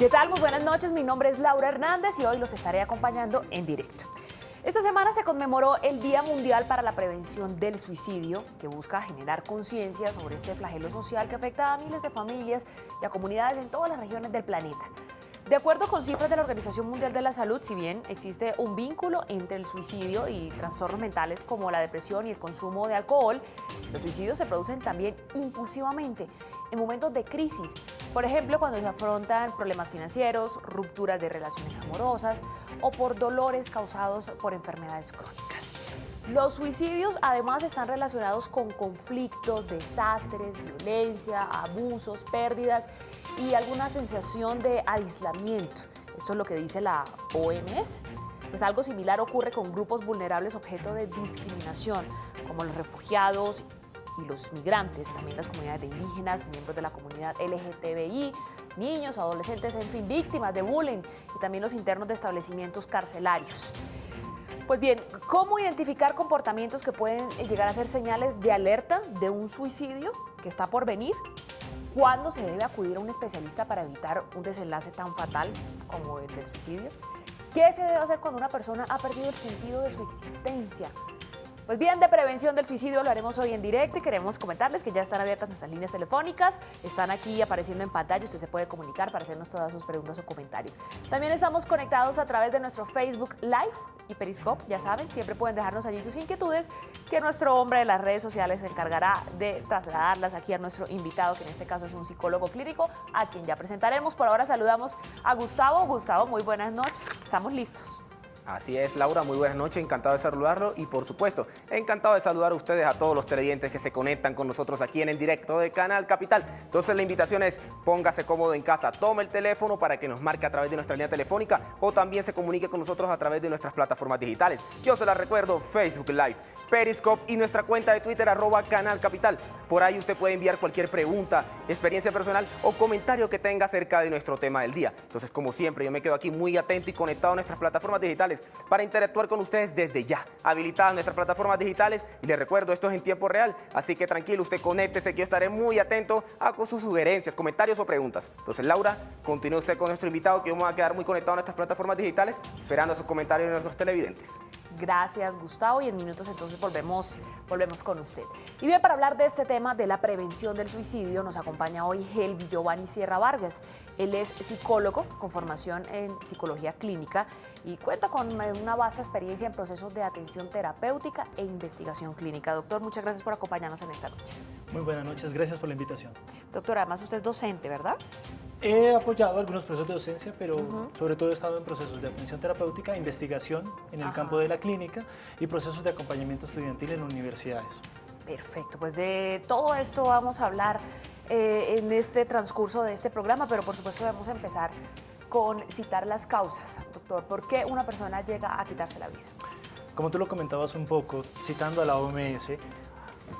¿Qué tal? Muy buenas noches, mi nombre es Laura Hernández y hoy los estaré acompañando en directo. Esta semana se conmemoró el Día Mundial para la Prevención del Suicidio, que busca generar conciencia sobre este flagelo social que afecta a miles de familias y a comunidades en todas las regiones del planeta. De acuerdo con cifras de la Organización Mundial de la Salud, si bien existe un vínculo entre el suicidio y trastornos mentales como la depresión y el consumo de alcohol, los suicidios se producen también impulsivamente, en momentos de crisis. Por ejemplo, cuando se afrontan problemas financieros, rupturas de relaciones amorosas o por dolores causados por enfermedades crónicas. Los suicidios además están relacionados con conflictos, desastres, violencia, abusos, pérdidas y alguna sensación de aislamiento. Esto es lo que dice la OMS. Pues algo similar ocurre con grupos vulnerables objeto de discriminación, como los refugiados y los migrantes, también las comunidades de indígenas, miembros de la comunidad LGTBI, niños, adolescentes, en fin, víctimas de bullying y también los internos de establecimientos carcelarios. Pues bien, ¿cómo identificar comportamientos que pueden llegar a ser señales de alerta de un suicidio que está por venir? ¿Cuándo se debe acudir a un especialista para evitar un desenlace tan fatal como el del suicidio? ¿Qué se debe hacer cuando una persona ha perdido el sentido de su existencia? Pues bien, de prevención del suicidio lo haremos hoy en directo y queremos comentarles que ya están abiertas nuestras líneas telefónicas, están aquí apareciendo en pantalla, usted se puede comunicar para hacernos todas sus preguntas o comentarios. También estamos conectados a través de nuestro Facebook Live y Periscope, ya saben, siempre pueden dejarnos allí sus inquietudes, que nuestro hombre de las redes sociales se encargará de trasladarlas aquí a nuestro invitado, que en este caso es un psicólogo clínico, a quien ya presentaremos. Por ahora saludamos a Gustavo. Gustavo, muy buenas noches, estamos listos. Así es, Laura, muy buenas noches, encantado de saludarlo y por supuesto, encantado de saludar a ustedes, a todos los televidentes que se conectan con nosotros aquí en directo de Canal Capital. Entonces la invitación es, póngase cómodo en casa, tome el teléfono para que nos marque a través de nuestra línea telefónica o también se comunique con nosotros a través de nuestras plataformas digitales. Yo se las recuerdo, Facebook Live, Periscope y nuestra cuenta de Twitter, @Canal Capital. Por ahí usted puede enviar cualquier pregunta, experiencia personal o comentario que tenga acerca de nuestro tema del día. Entonces, como siempre, yo me quedo aquí muy atento y conectado a nuestras plataformas digitales para interactuar con ustedes desde ya. Habilitadas nuestras plataformas digitales y les recuerdo, esto es en tiempo real, así que tranquilo, usted conéctese, que yo estaré muy atento a sus sugerencias, comentarios o preguntas. Entonces, Laura, continúe usted con nuestro invitado, que vamos a quedar muy conectados a nuestras plataformas digitales, esperando sus comentarios de nuestros televidentes. Gracias, Gustavo, y en minutos entonces volvemos con usted. Y bien, para hablar de este tema de la prevención del suicidio, nos acompaña hoy Helvi Giovanni Sierra Vargas. Él es psicólogo con formación en psicología clínica y cuenta con una vasta experiencia en procesos de atención terapéutica e investigación clínica. Doctor, muchas gracias por acompañarnos en esta noche. Muy buenas noches, gracias por la invitación. Doctor, además usted es docente, ¿verdad? He apoyado algunos procesos de docencia, pero sobre todo he estado en procesos de atención terapéutica, investigación en el campo de la clínica y procesos de acompañamiento estudiantil en universidades. Perfecto, pues de todo esto vamos a hablar en este transcurso de este programa, pero por supuesto debemos empezar con citar las causas. Doctor, ¿por qué una persona llega a quitarse la vida? Como tú lo comentabas un poco, citando a la OMS,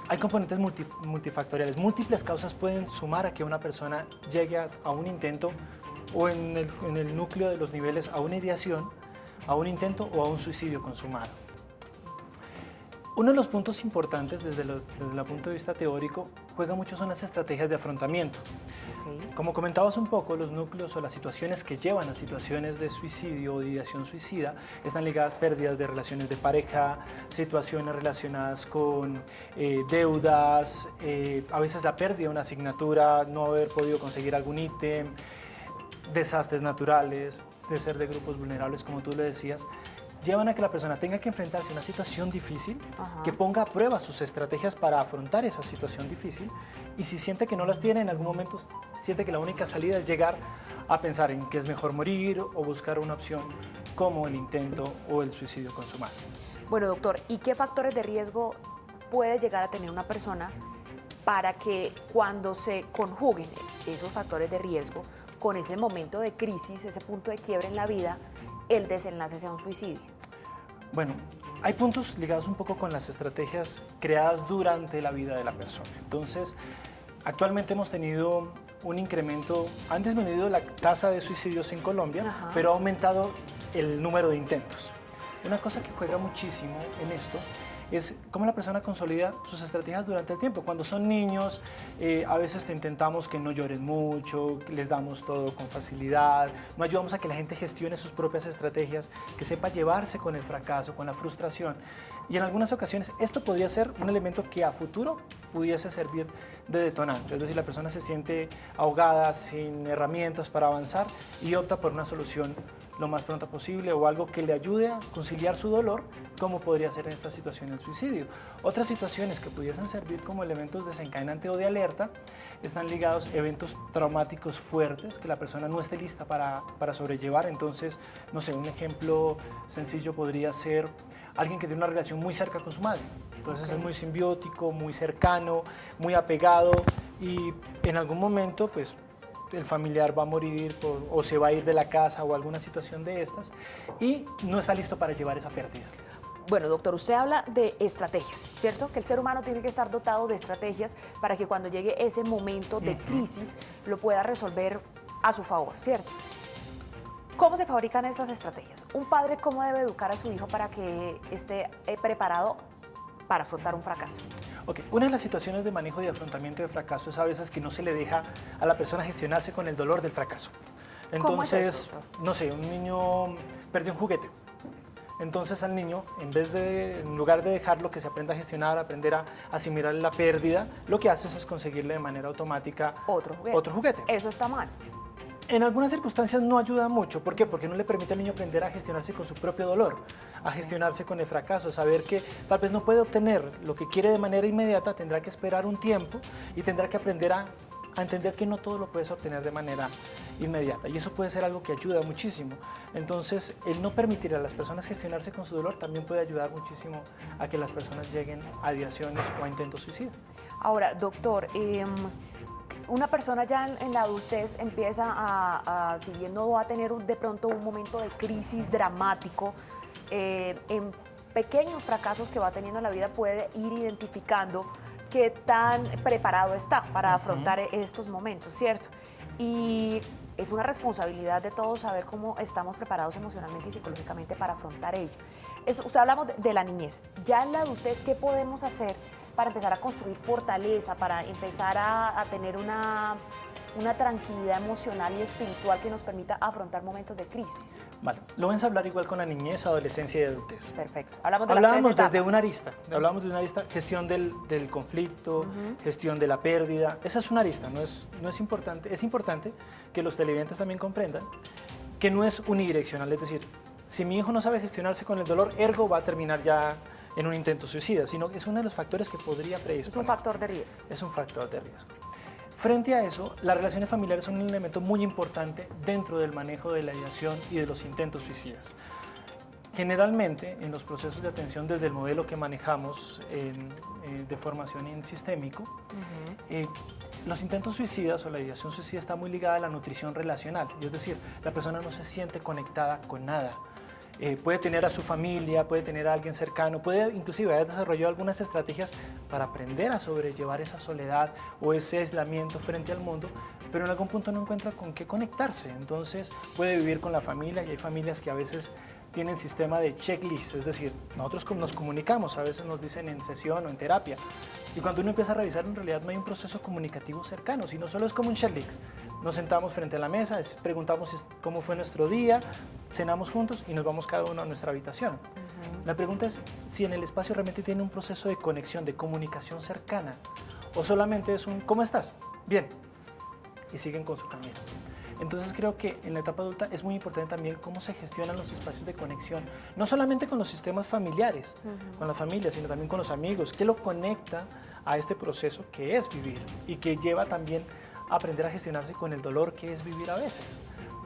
hay componentes multifactoriales. Múltiples causas pueden sumar a que una persona llegue a un intento o en el núcleo de los niveles a una ideación, a un intento o a un suicidio consumado. Uno de los puntos importantes desde el punto de vista teórico juega mucho son las estrategias de afrontamiento. Como comentabas un poco, los núcleos o las situaciones que llevan a situaciones de suicidio o de ideación suicida están ligadas a pérdidas de relaciones de pareja, situaciones relacionadas con deudas, a veces la pérdida de una asignatura, no haber podido conseguir algún ítem, desastres naturales, de ser de grupos vulnerables, como tú le decías, llevan a que la persona tenga que enfrentarse a una situación difícil, que ponga a prueba sus estrategias para afrontar esa situación difícil y si siente que no las tiene, en algún momento siente que la única salida es llegar a pensar en que es mejor morir o buscar una opción como el intento o el suicidio consumado. Bueno, doctor, ¿y qué factores de riesgo puede llegar a tener una persona para que cuando se conjuguen esos factores de riesgo con ese momento de crisis, ese punto de quiebre en la vida, el desenlace sea un suicidio? Bueno, hay puntos ligados un poco con las estrategias creadas durante la vida de la persona. Entonces, actualmente hemos tenido un incremento, han disminuido la tasa de suicidios en Colombia, pero ha aumentado el número de intentos. Una cosa que juega muchísimo en esto es cómo la persona consolida sus estrategias durante el tiempo. Cuando son niños, a veces te intentamos que no lloren mucho, que les damos todo con facilidad, no ayudamos a que la gente gestione sus propias estrategias, que sepa llevarse con el fracaso, con la frustración. Y en algunas ocasiones esto podría ser un elemento que a futuro pudiese servir de detonante, es decir, la persona se siente ahogada, sin herramientas para avanzar y opta por una solución lo más pronto posible o algo que le ayude a conciliar su dolor, como podría ser en esta situación el suicidio. Otras situaciones que pudiesen servir como elementos desencadenantes o de alerta están ligados a eventos traumáticos fuertes que la persona no esté lista para sobrellevar. Entonces, no sé, un ejemplo sencillo podría ser alguien que tiene una relación muy cerca con su madre. Entonces es muy simbiótico, muy cercano, muy apegado y en algún momento pues el familiar va a morir o se va a ir de la casa o alguna situación de estas y no está listo para llevar esa pérdida. Bueno, doctor, usted habla de estrategias, ¿cierto? Que el ser humano tiene que estar dotado de estrategias para que cuando llegue ese momento de crisis lo pueda resolver a su favor, ¿cierto? ¿Cómo se fabrican estas estrategias? Un padre, ¿cómo debe educar a su hijo para que esté preparado para afrontar un fracaso? Ok, una de las situaciones de manejo y afrontamiento de fracaso es a veces que no se le deja a la persona gestionarse con el dolor del fracaso. ¿Cómo es Entonces, eso, doctor? no sé, un niño perdió un juguete. Entonces al niño, en lugar de dejarlo que se aprenda a gestionar, aprender a asimilar la pérdida, lo que haces es conseguirle de manera automática Otro juguete. Eso está mal. En algunas circunstancias no ayuda mucho. ¿Por qué? Porque no le permite al niño aprender a gestionarse con su propio dolor, a gestionarse con el fracaso, a saber que tal vez no puede obtener lo que quiere de manera inmediata, tendrá que esperar un tiempo y tendrá que aprender a entender que no todo lo puedes obtener de manera inmediata. Y eso puede ser algo que ayuda muchísimo. Entonces, el no permitir a las personas gestionarse con su dolor también puede ayudar muchísimo a que las personas lleguen a ideaciones o a intentos suicidas. Ahora, doctor, una persona ya en la adultez empieza si bien no va a tener de pronto un momento de crisis dramático, en pequeños fracasos que va teniendo en la vida puede ir identificando qué tan preparado está para afrontar estos momentos, ¿cierto? Y es una responsabilidad de todos saber cómo estamos preparados emocionalmente y psicológicamente para afrontar ello. Usted hablamos de la niñez. Ya en la adultez, ¿qué podemos hacer para empezar a construir fortaleza, para empezar a tener una tranquilidad emocional y espiritual que nos permita afrontar momentos de crisis? Vale, lo vamos a hablar igual con la niñez, adolescencia y adultez. Perfecto. Hablamos de las tres Hablábamos etapas. desde una arista, hablamos de una arista, gestión del conflicto, gestión de la pérdida. Esa es una arista, no es importante. Es importante que los televidentes también comprendan que no es unidireccional, es decir, si mi hijo no sabe gestionarse con el dolor, ergo va a terminar ya en un intento suicida, sino que es uno de los factores que podría predisponer. Es un factor de riesgo. Es un factor de riesgo. Frente a eso, las relaciones familiares son un elemento muy importante dentro del manejo de la ideación y de los intentos suicidas. Generalmente, en los procesos de atención desde el modelo que manejamos de formación en sistémico, los intentos suicidas o la ideación suicida está muy ligada a la nutrición relacional, es decir, la persona no se siente conectada con nada. Puede tener a su familia, puede tener a alguien cercano, puede inclusive haber desarrollado algunas estrategias para aprender a sobrellevar esa soledad o ese aislamiento frente al mundo, pero en algún punto no encuentra con qué conectarse. Entonces puede vivir con la familia y hay familias que a veces tienen sistema de checklist, es decir, nosotros nos comunicamos, a veces nos dicen en sesión o en terapia, y cuando uno empieza a revisar en realidad no hay un proceso comunicativo cercano, sino solo es como un checklist. Nos sentamos frente a la mesa, preguntamos cómo fue nuestro día, cenamos juntos y nos vamos cada uno a nuestra habitación. La pregunta es si en el espacio realmente tiene un proceso de conexión, de comunicación cercana, o solamente es un ¿cómo estás? Bien, y siguen con su camino. Entonces creo que en la etapa adulta es muy importante también cómo se gestionan los espacios de conexión, no solamente con los sistemas familiares, con la familia, sino también con los amigos, qué lo conecta a este proceso que es vivir y que lleva también a aprender a gestionarse con el dolor que es vivir a veces.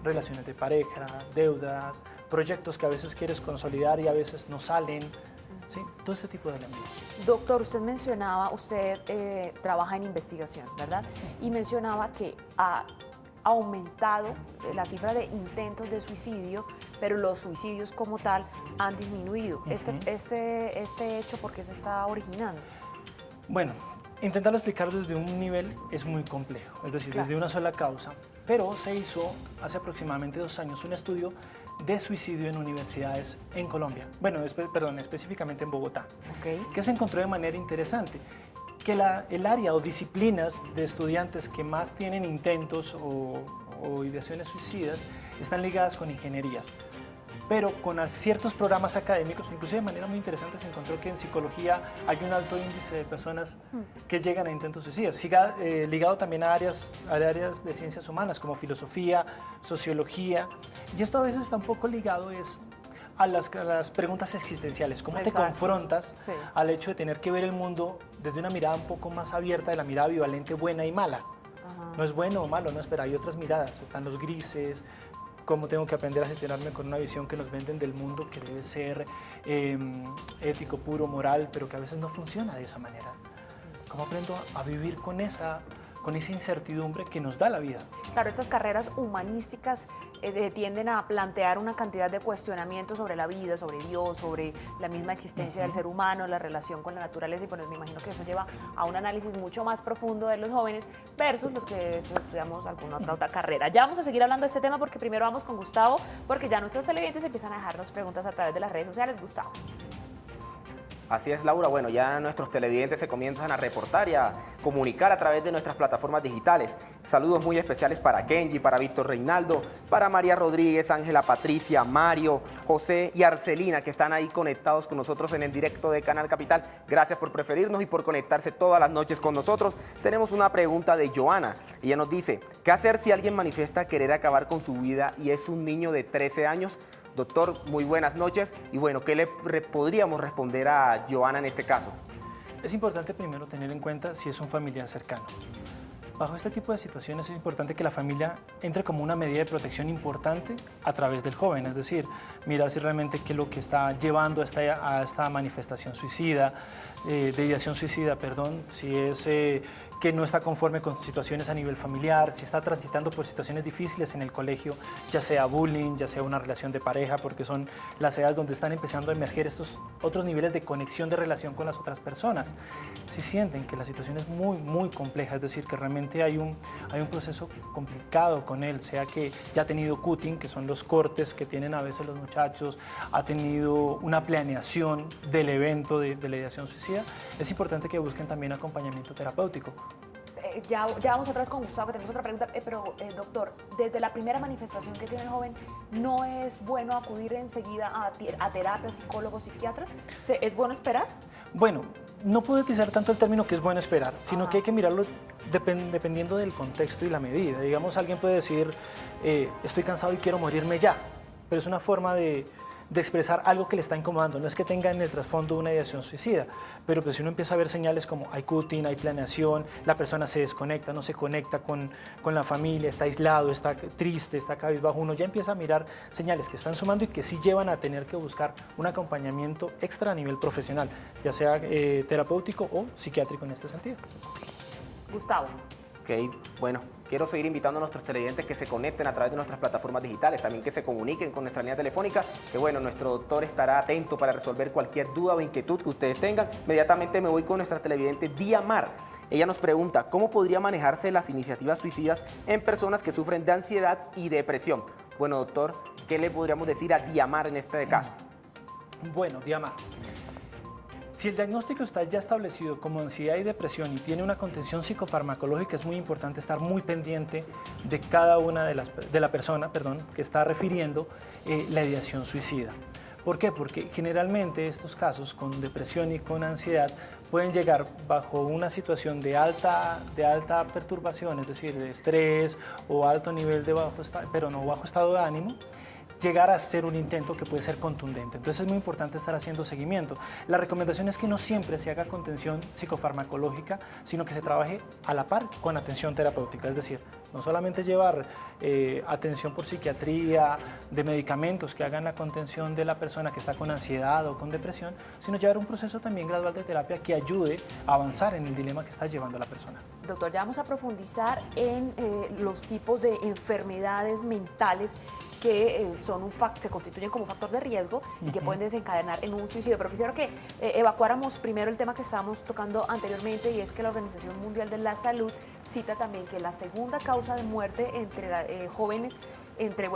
Relaciones de pareja, deudas, proyectos que a veces quieres consolidar y a veces no salen, ¿sí? Todo este tipo de elementos. Doctor, usted mencionaba, usted trabaja en investigación, ¿verdad? Y mencionaba que ha aumentado la cifra de intentos de suicidio, pero los suicidios como tal han disminuido. Este hecho, ¿por qué se está originando? Bueno, Intentarlo explicar desde un nivel es muy complejo, es decir, Claro. desde una sola causa, pero se hizo hace aproximadamente 2 años un estudio de suicidio en universidades en Colombia, bueno, perdón, específicamente en Bogotá, Ok. que se encontró de manera interesante que el área o disciplinas de estudiantes que más tienen intentos o ideaciones suicidas están ligadas con ingenierías. Pero con ciertos programas académicos, inclusive de manera muy interesante, se encontró que en psicología hay un alto índice de personas que llegan a intentos suicidas, ligado también a áreas de ciencias humanas como filosofía, sociología, y esto a veces está un poco ligado a las preguntas existenciales, cómo te Exacto. confrontas Sí. al hecho de tener que ver el mundo desde una mirada un poco más abierta, de la mirada bivalente buena y mala. Ajá. No es bueno o malo, no, espera, hay otras miradas, están los grises, cómo tengo que aprender a gestionarme con una visión que nos venden del mundo que debe ser ético, puro, moral, pero que a veces no funciona de esa manera. ¿Cómo aprendo a vivir con esa incertidumbre que nos da la vida? Claro, estas carreras humanísticas tienden a plantear una cantidad de cuestionamientos sobre la vida, sobre Dios, sobre la misma existencia del ser humano, la relación con la naturaleza, y pues me imagino que eso lleva a un análisis mucho más profundo de los jóvenes versus los que pues, estudiamos alguna otra carrera. Ya vamos a seguir hablando de este tema porque primero vamos con Gustavo, porque ya nuestros televidentes empiezan a dejarnos preguntas a través de las redes sociales. Gustavo. Así es, Laura. Bueno, ya nuestros televidentes se comienzan a reportar y a comunicar a través de nuestras plataformas digitales. Saludos muy especiales para Kenji, para Víctor Reinaldo, para María Rodríguez, Ángela Patricia, Mario, José y Arcelina, que están ahí conectados con nosotros en el directo de Canal Capital. Gracias por preferirnos y por conectarse todas las noches con nosotros. Tenemos una pregunta de Joana. Ella nos dice, ¿qué hacer si alguien manifiesta querer acabar con su vida y es un niño de 13 años? Doctor, muy buenas noches. Y bueno, ¿qué le podríamos responder a Joana en este caso? Es importante primero tener en cuenta si es un familiar cercano. Bajo este tipo de situaciones es importante que la familia entre como una medida de protección importante a través del joven, es decir, mirar si realmente qué es lo que está llevando a esta manifestación suicida, de ideación suicida, perdón, si es que no está conforme con situaciones a nivel familiar, si está transitando por situaciones difíciles en el colegio, ya sea bullying, ya sea una relación de pareja, porque son las edades donde están empezando a emerger estos otros niveles de conexión de relación con las otras personas. Si sienten que la situación es muy, muy compleja, es decir, que realmente hay un proceso complicado con él, sea que ya ha tenido cutting, que son los cortes que tienen a veces los muchachos, ha tenido una planeación del evento de la ideación suicida, es importante que busquen también acompañamiento terapéutico. Ya vamos otra vez con Gustavo, que tenemos otra pregunta. Pero, doctor, desde la primera manifestación que tiene el joven, ¿no es bueno acudir enseguida a terapia, psicólogos, psiquiatras? ¿Es bueno esperar? Bueno, no puedo utilizar tanto el término que es bueno esperar, sino Ajá. que hay que mirarlo dependiendo del contexto y la medida. Digamos, alguien puede decir, estoy cansado y quiero morirme ya, pero es una forma de expresar algo que le está incomodando. No es que tenga en el trasfondo una ideación suicida, pero pues si uno empieza a ver señales como hay cutting, hay planeación, la persona se desconecta, no se conecta con la familia, está aislado, está triste, está cabizbajo, uno ya empieza a mirar señales que están sumando y que sí llevan a tener que buscar un acompañamiento extra a nivel profesional, ya sea terapéutico o psiquiátrico en este sentido. Gustavo. Ok, bueno, quiero seguir invitando a nuestros televidentes que se conecten a través de nuestras plataformas digitales, también que se comuniquen con nuestra línea telefónica, que bueno, nuestro doctor estará atento para resolver cualquier duda o inquietud que ustedes tengan. Inmediatamente me voy con nuestra televidente Diamar. Ella nos pregunta, ¿cómo podría manejarse las iniciativas suicidas en personas que sufren de ansiedad y depresión? Bueno, doctor, ¿qué le podríamos decir a Diamar en este caso? Bueno, Diamar, si el diagnóstico está ya establecido como ansiedad y depresión y tiene una contención psicofarmacológica, es muy importante estar muy pendiente de cada una de la persona, que está refiriendo la ideación suicida. ¿Por qué? Porque generalmente estos casos con depresión y con ansiedad pueden llegar bajo una situación de alta perturbación, es decir, de estrés o alto nivel de bajo estado de ánimo, llegar a ser un intento que puede ser contundente. Entonces es muy importante estar haciendo seguimiento. La recomendación es que no siempre se haga contención psicofarmacológica, sino que se trabaje a la par con atención terapéutica, es decir, no solamente llevar atención por psiquiatría, de medicamentos que hagan la contención de la persona que está con ansiedad o con depresión, sino llevar un proceso también gradual de terapia que ayude a avanzar en el dilema que está llevando la persona. Doctor, ya vamos a profundizar en los tipos de enfermedades mentales que se constituyen como un factor de riesgo y que pueden desencadenar en un suicidio. Pero quisiera que evacuáramos primero el tema que estábamos tocando anteriormente, y es que la Organización Mundial de la Salud cita también que la segunda causa de muerte entre jóvenes, entre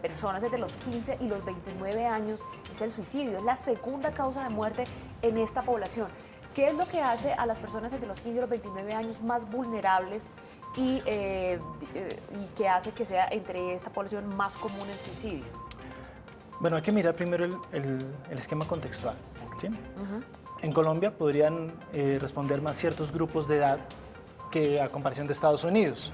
personas entre los 15 y los 29 años, es el suicidio. Es la segunda causa de muerte en esta población. ¿Qué es lo que hace a las personas entre los 15 y los 29 años más vulnerables y que hace que sea entre esta población más común el suicidio? Bueno, hay que mirar primero el esquema contextual. ¿Sí? En Colombia podrían responder más ciertos grupos de edad que a comparación de Estados Unidos.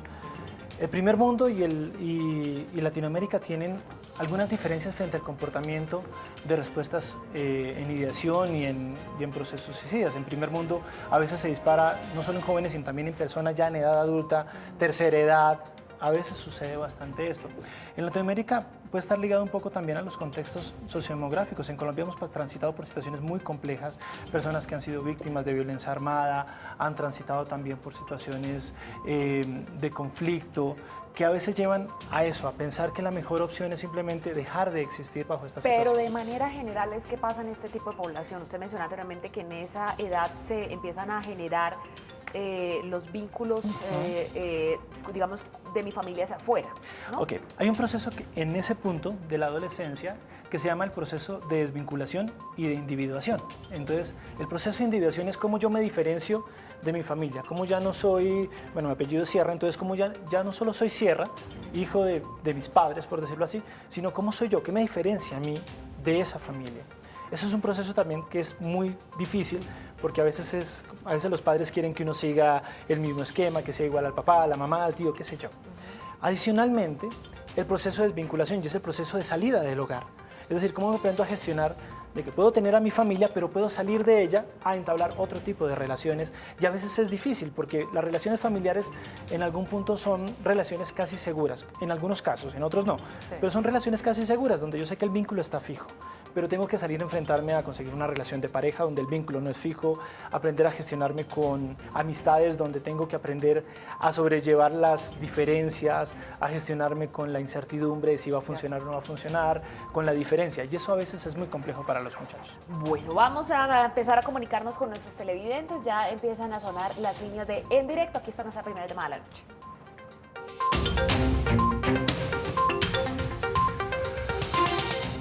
El primer mundo y Latinoamérica tienen algunas diferencias frente al comportamiento de respuestas en ideación y en procesos suicidas. En primer mundo a veces se dispara no solo en jóvenes, sino también en personas ya en edad adulta, tercera edad. A veces sucede bastante esto. En Latinoamérica puede estar ligado un poco también a los contextos sociodemográficos. En Colombia hemos transitado por situaciones muy complejas, personas que han sido víctimas de violencia armada, han transitado también por situaciones de conflicto, que a veces llevan a eso, a pensar que la mejor opción es simplemente dejar de existir bajo esta situación. Pero de manera general, ¿qué pasa en este tipo de población? Usted mencionó anteriormente que en esa edad se empiezan a generar los vínculos, digamos, de mi familia hacia afuera, ¿no? Ok, hay un proceso en ese punto de la adolescencia que se llama el proceso de desvinculación y de individuación. Entonces, el proceso de individuación es cómo yo me diferencio de mi familia, cómo ya no soy, bueno, mi apellido es Sierra, entonces cómo ya no solo soy Sierra, hijo de mis padres, por decirlo así, sino cómo soy yo, qué me diferencia a mí de esa familia. Eso es un proceso también que es muy difícil, porque a veces los padres quieren que uno siga el mismo esquema, que sea igual al papá, a la mamá, al tío, qué sé yo. Adicionalmente, el proceso de desvinculación y es el proceso de salida del hogar. Es decir, cómo me aprendo a gestionar de que puedo tener a mi familia, pero puedo salir de ella a entablar otro tipo de relaciones. Y a veces es difícil, porque las relaciones familiares en algún punto son relaciones casi seguras. En algunos casos, en otros no. Sí. Pero son relaciones casi seguras, donde yo sé que el vínculo está fijo. Pero tengo que salir a enfrentarme a conseguir una relación de pareja donde el vínculo no es fijo, aprender a gestionarme con amistades donde tengo que aprender a sobrellevar las diferencias, a gestionarme con la incertidumbre de si va a funcionar o no va a funcionar, con la diferencia. Y eso a veces es muy complejo para los muchachos. Bueno, vamos a empezar a comunicarnos con nuestros televidentes. Ya empiezan a sonar las líneas de En Directo. Aquí está nuestra primera llamada de la noche.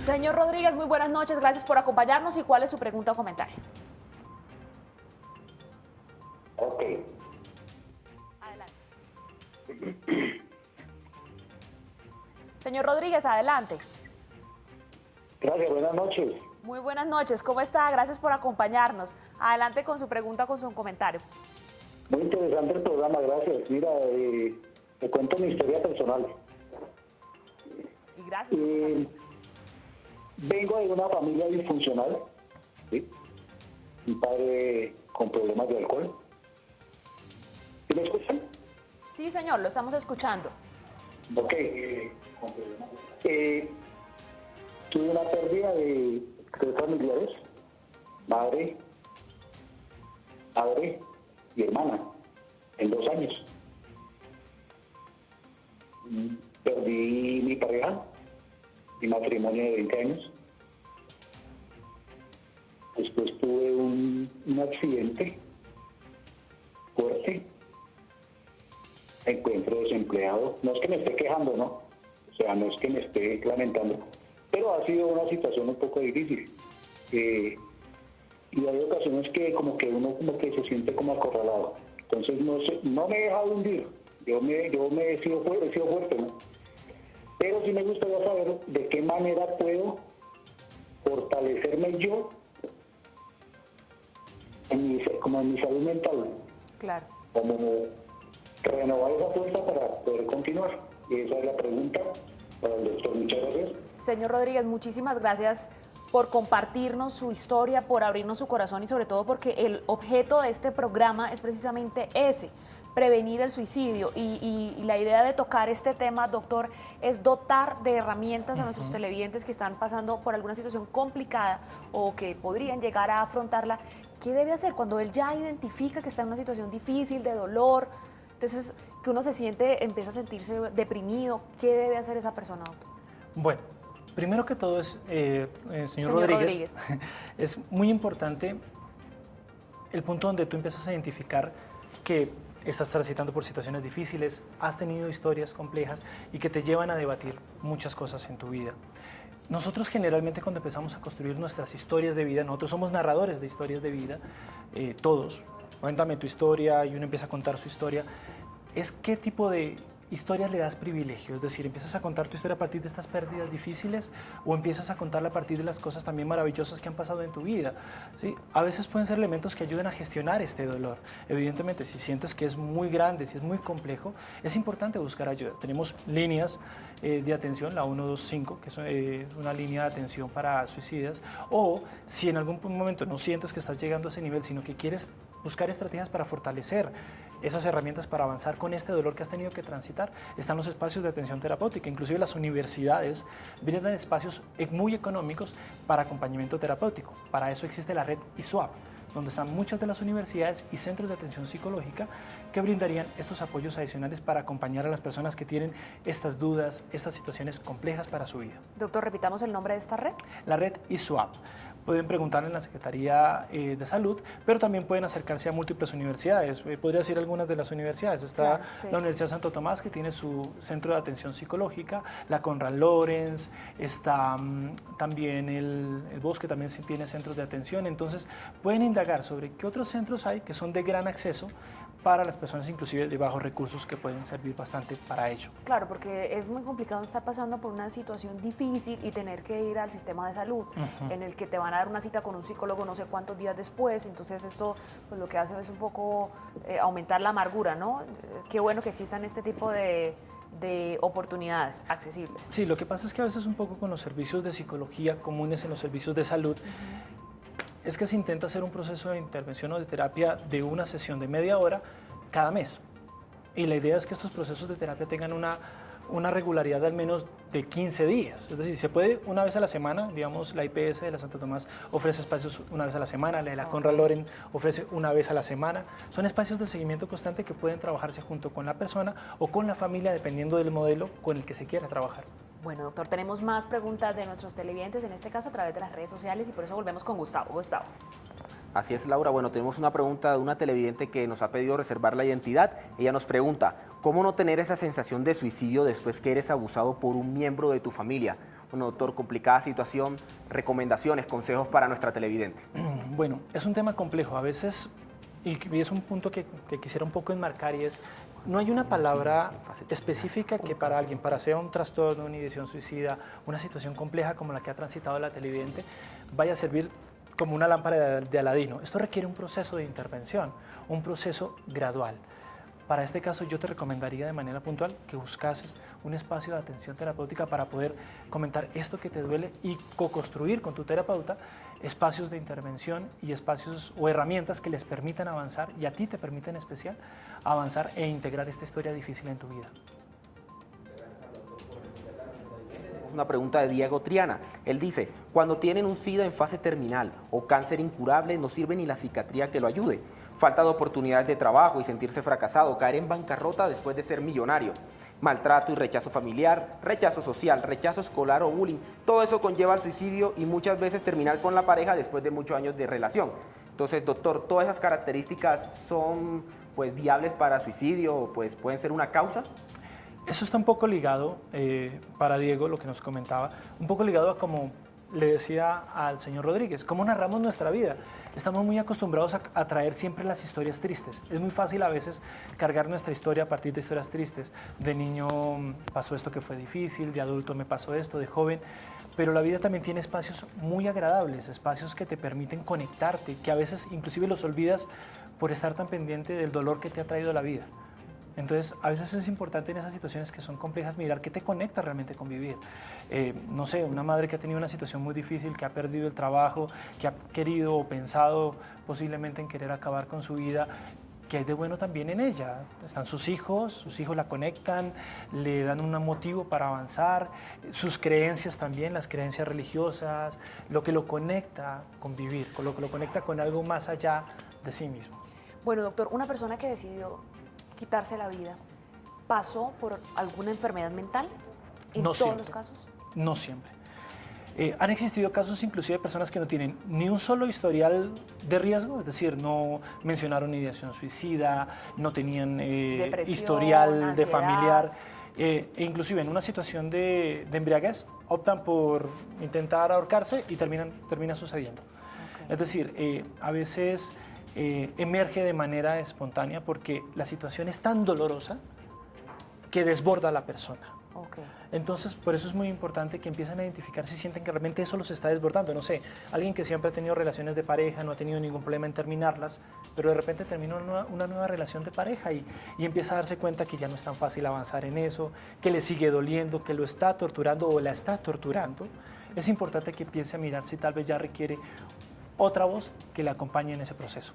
Señor Rodríguez, muy buenas noches, gracias por acompañarnos. ¿Y cuál es su pregunta o comentario? Ok. Adelante. Señor Rodríguez, adelante. Gracias, buenas noches. Muy buenas noches, ¿cómo está? Gracias por acompañarnos. Adelante con su pregunta o con su comentario. Muy interesante el programa, gracias. Mira, te cuento mi historia personal. Y gracias. Vengo de una familia disfuncional, ¿sí? Mi padre con problemas de alcohol. ¿Sí me escuchan? Sí, señor, lo estamos escuchando. Ok. Tuve una pérdida de 3 familiares, madre, padre y hermana, en 2 años. Perdí mi pareja, mi matrimonio de 20 años. Después tuve un accidente fuerte. Me encuentro desempleado. No es que me esté quejando, ¿no? O sea, no es que me esté lamentando. Pero ha sido una situación un poco difícil. Y hay ocasiones que uno se siente como acorralado. Entonces no me he dejado hundir. Yo he sido fuerte, ¿no? Pero sí me gustaría saber de qué manera puedo fortalecerme yo en mi salud mental. Claro. Como renovar esa fuerza para poder continuar. Y esa es la pregunta para el doctor. Muchas gracias. Señor Rodríguez, muchísimas gracias por compartirnos su historia, por abrirnos su corazón y sobre todo porque el objeto de este programa es precisamente ese, prevenir el suicidio. Y la idea de tocar este tema, doctor, es dotar de herramientas a nuestros televidentes que están pasando por alguna situación complicada o que podrían llegar a afrontarla. ¿Qué debe hacer cuando él ya identifica que está en una situación difícil, de dolor? Entonces, que uno empieza a sentirse deprimido. ¿Qué debe hacer esa persona, doctor? Bueno, primero que todo señor Señor Rodríguez, es muy importante el punto donde tú empiezas a identificar que estás transitando por situaciones difíciles, has tenido historias complejas y que te llevan a debatir muchas cosas en tu vida. Nosotros generalmente cuando empezamos a construir nuestras historias de vida, nosotros somos narradores de historias de vida, todos. Cuéntame tu historia y uno empieza a contar su historia. Es qué tipo de historias le das privilegio, es decir, empiezas a contar tu historia a partir de estas pérdidas difíciles o empiezas a contarla a partir de las cosas también maravillosas que han pasado en tu vida, ¿sí? A veces pueden ser elementos que ayuden a gestionar este dolor. Evidentemente, si sientes que es muy grande, si es muy complejo, es importante buscar ayuda. Tenemos líneas de atención, la 125, que es una línea de atención para suicidas, o si en algún momento no sientes que estás llegando a ese nivel, sino que quieres buscar estrategias para fortalecer esas herramientas para avanzar con este dolor que has tenido que transitar, están los espacios de atención terapéutica. Inclusive las universidades brindan espacios muy económicos para acompañamiento terapéutico. Para eso existe la red ISUAP, donde están muchas de las universidades y centros de atención psicológica que brindarían estos apoyos adicionales para acompañar a las personas que tienen estas dudas, estas situaciones complejas para su vida. Doctor, repitamos el nombre de esta red. La red ISUAP. Pueden preguntar en la Secretaría de Salud, pero también pueden acercarse a múltiples universidades. Podría decir algunas de las universidades. Está Claro, sí. la Universidad Santo Tomás, que tiene su centro de atención psicológica, la Conrad Lorenz, está también el Bosque, también tiene centros de atención. Entonces, pueden indagar sobre qué otros centros hay que son de gran acceso para las personas inclusive de bajos recursos, que pueden servir bastante para ello. Claro, porque es muy complicado estar pasando por una situación difícil y tener que ir al sistema de salud, en el que te van a dar una cita con un psicólogo no sé cuántos días después. Entonces esto pues lo que hace es un poco aumentar la amargura, ¿no? Qué bueno que existan este tipo de oportunidades accesibles. Sí, lo que pasa es que a veces un poco con los servicios de psicología comunes en los servicios de salud, es que se intenta hacer un proceso de intervención o de terapia de una sesión de media hora cada mes. Y la idea es que estos procesos de terapia tengan una regularidad de al menos de 15 días. Es decir, se puede una vez a la semana, digamos, la IPS de la Santo Tomás ofrece espacios una vez a la semana, la de la Conrad Lorenz ofrece una vez a la semana. Son espacios de seguimiento constante que pueden trabajarse junto con la persona o con la familia, dependiendo del modelo con el que se quiera trabajar. Bueno, doctor, tenemos más preguntas de nuestros televidentes, en este caso a través de las redes sociales, y por eso volvemos con Gustavo. Gustavo. Así es, Laura. Bueno, tenemos una pregunta de una televidente que nos ha pedido reservar la identidad. Ella nos pregunta, ¿cómo no tener esa sensación de suicidio después que eres abusado por un miembro de tu familia? Bueno, doctor, complicada situación, recomendaciones, consejos para nuestra televidente. Bueno, es un tema complejo a veces, y es un punto que quisiera un poco enmarcar, y es, no hay una palabra específica que para alguien, para sea un trastorno, una ideación suicida, una situación compleja como la que ha transitado la televidente, vaya a servir como una lámpara de Aladino. Esto requiere un proceso de intervención, un proceso gradual. Para este caso yo te recomendaría de manera puntual que buscases un espacio de atención terapéutica para poder comentar esto que te duele y co-construir con tu terapeuta espacios de intervención y espacios o herramientas que les permitan avanzar, y a ti te permiten en especial avanzar e integrar esta historia difícil en tu vida. Una pregunta de Diego Triana. Él dice, cuando tienen un SIDA en fase terminal o cáncer incurable, no sirve ni la psiquiatría que lo ayude. Falta de oportunidades de trabajo y sentirse fracasado, caer en bancarrota después de ser millonario. Maltrato y rechazo familiar, rechazo social, rechazo escolar o bullying. Todo eso conlleva al suicidio y muchas veces terminar con la pareja después de muchos años de relación. Entonces, doctor, ¿todas esas características son pues viables para suicidio? Pues ¿pueden ser una causa? Eso está un poco ligado, para Diego, lo que nos comentaba, un poco ligado a como le decía al señor Rodríguez, cómo narramos nuestra vida. Estamos muy acostumbrados a traer siempre las historias tristes. Es muy fácil a veces cargar nuestra historia a partir de historias tristes. De niño pasó esto que fue difícil, de adulto me pasó esto, de joven. Pero la vida también tiene espacios muy agradables, espacios que te permiten conectarte, que a veces inclusive los olvidas por estar tan pendiente del dolor que te ha traído la vida. Entonces, a veces es importante en esas situaciones que son complejas mirar qué te conecta realmente con vivir. No sé, una madre que ha tenido una situación muy difícil, que ha perdido el trabajo, que ha querido o pensado posiblemente en querer acabar con su vida, ¿qué hay de bueno también en ella? Están sus hijos la conectan, le dan un motivo para avanzar, sus creencias también, las creencias religiosas, lo que lo conecta con vivir, con lo que lo conecta con algo más allá de sí mismo. Bueno, doctor, una persona que decidió quitarse la vida, ¿pasó por alguna enfermedad mental en No todos siempre. los casos? No siempre. Han existido casos inclusive de personas que no tienen ni un solo historial de riesgo, es decir, no mencionaron ideación suicida, no tenían Depresión, historial de ansiedad. familiar, e inclusive en una situación de embriaguez optan por intentar ahorcarse y termina sucediendo. Ok. Es decir, a veces emerge de manera espontánea porque la situación es tan dolorosa que desborda a la persona. Ok. Entonces, por eso es muy importante que empiecen a identificar si sienten que realmente eso los está desbordando. No sé, alguien que siempre ha tenido relaciones de pareja, no ha tenido ningún problema en terminarlas, pero de repente termina una nueva relación de pareja y empieza a darse cuenta que ya no es tan fácil avanzar en eso, que le sigue doliendo, que lo está torturando o la está torturando. Es importante que empiece a mirar si tal vez ya requiere otra voz que le acompañe en ese proceso.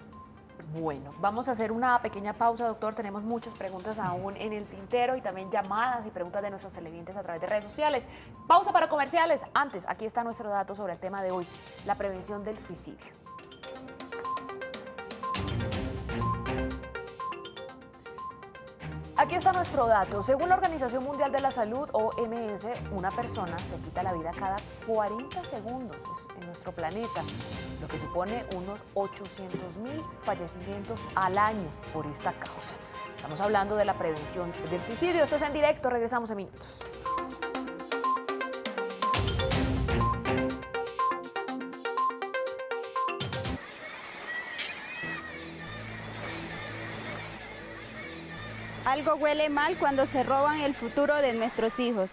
Bueno, vamos a hacer una pequeña pausa, doctor. Tenemos muchas preguntas aún en el tintero y también llamadas y preguntas de nuestros televidentes a través de redes sociales. Pausa para comerciales. Antes, aquí está nuestro dato sobre el tema de hoy, la prevención del suicidio. Aquí está nuestro dato. Según la Organización Mundial de la Salud, OMS, una persona se quita la vida cada 40 segundos en nuestro planeta, lo que supone unos 800.000 fallecimientos al año por esta causa. Estamos hablando de la prevención del suicidio. Esto es En Directo, regresamos en minutos. Algo huele mal cuando se roban el futuro de nuestros hijos.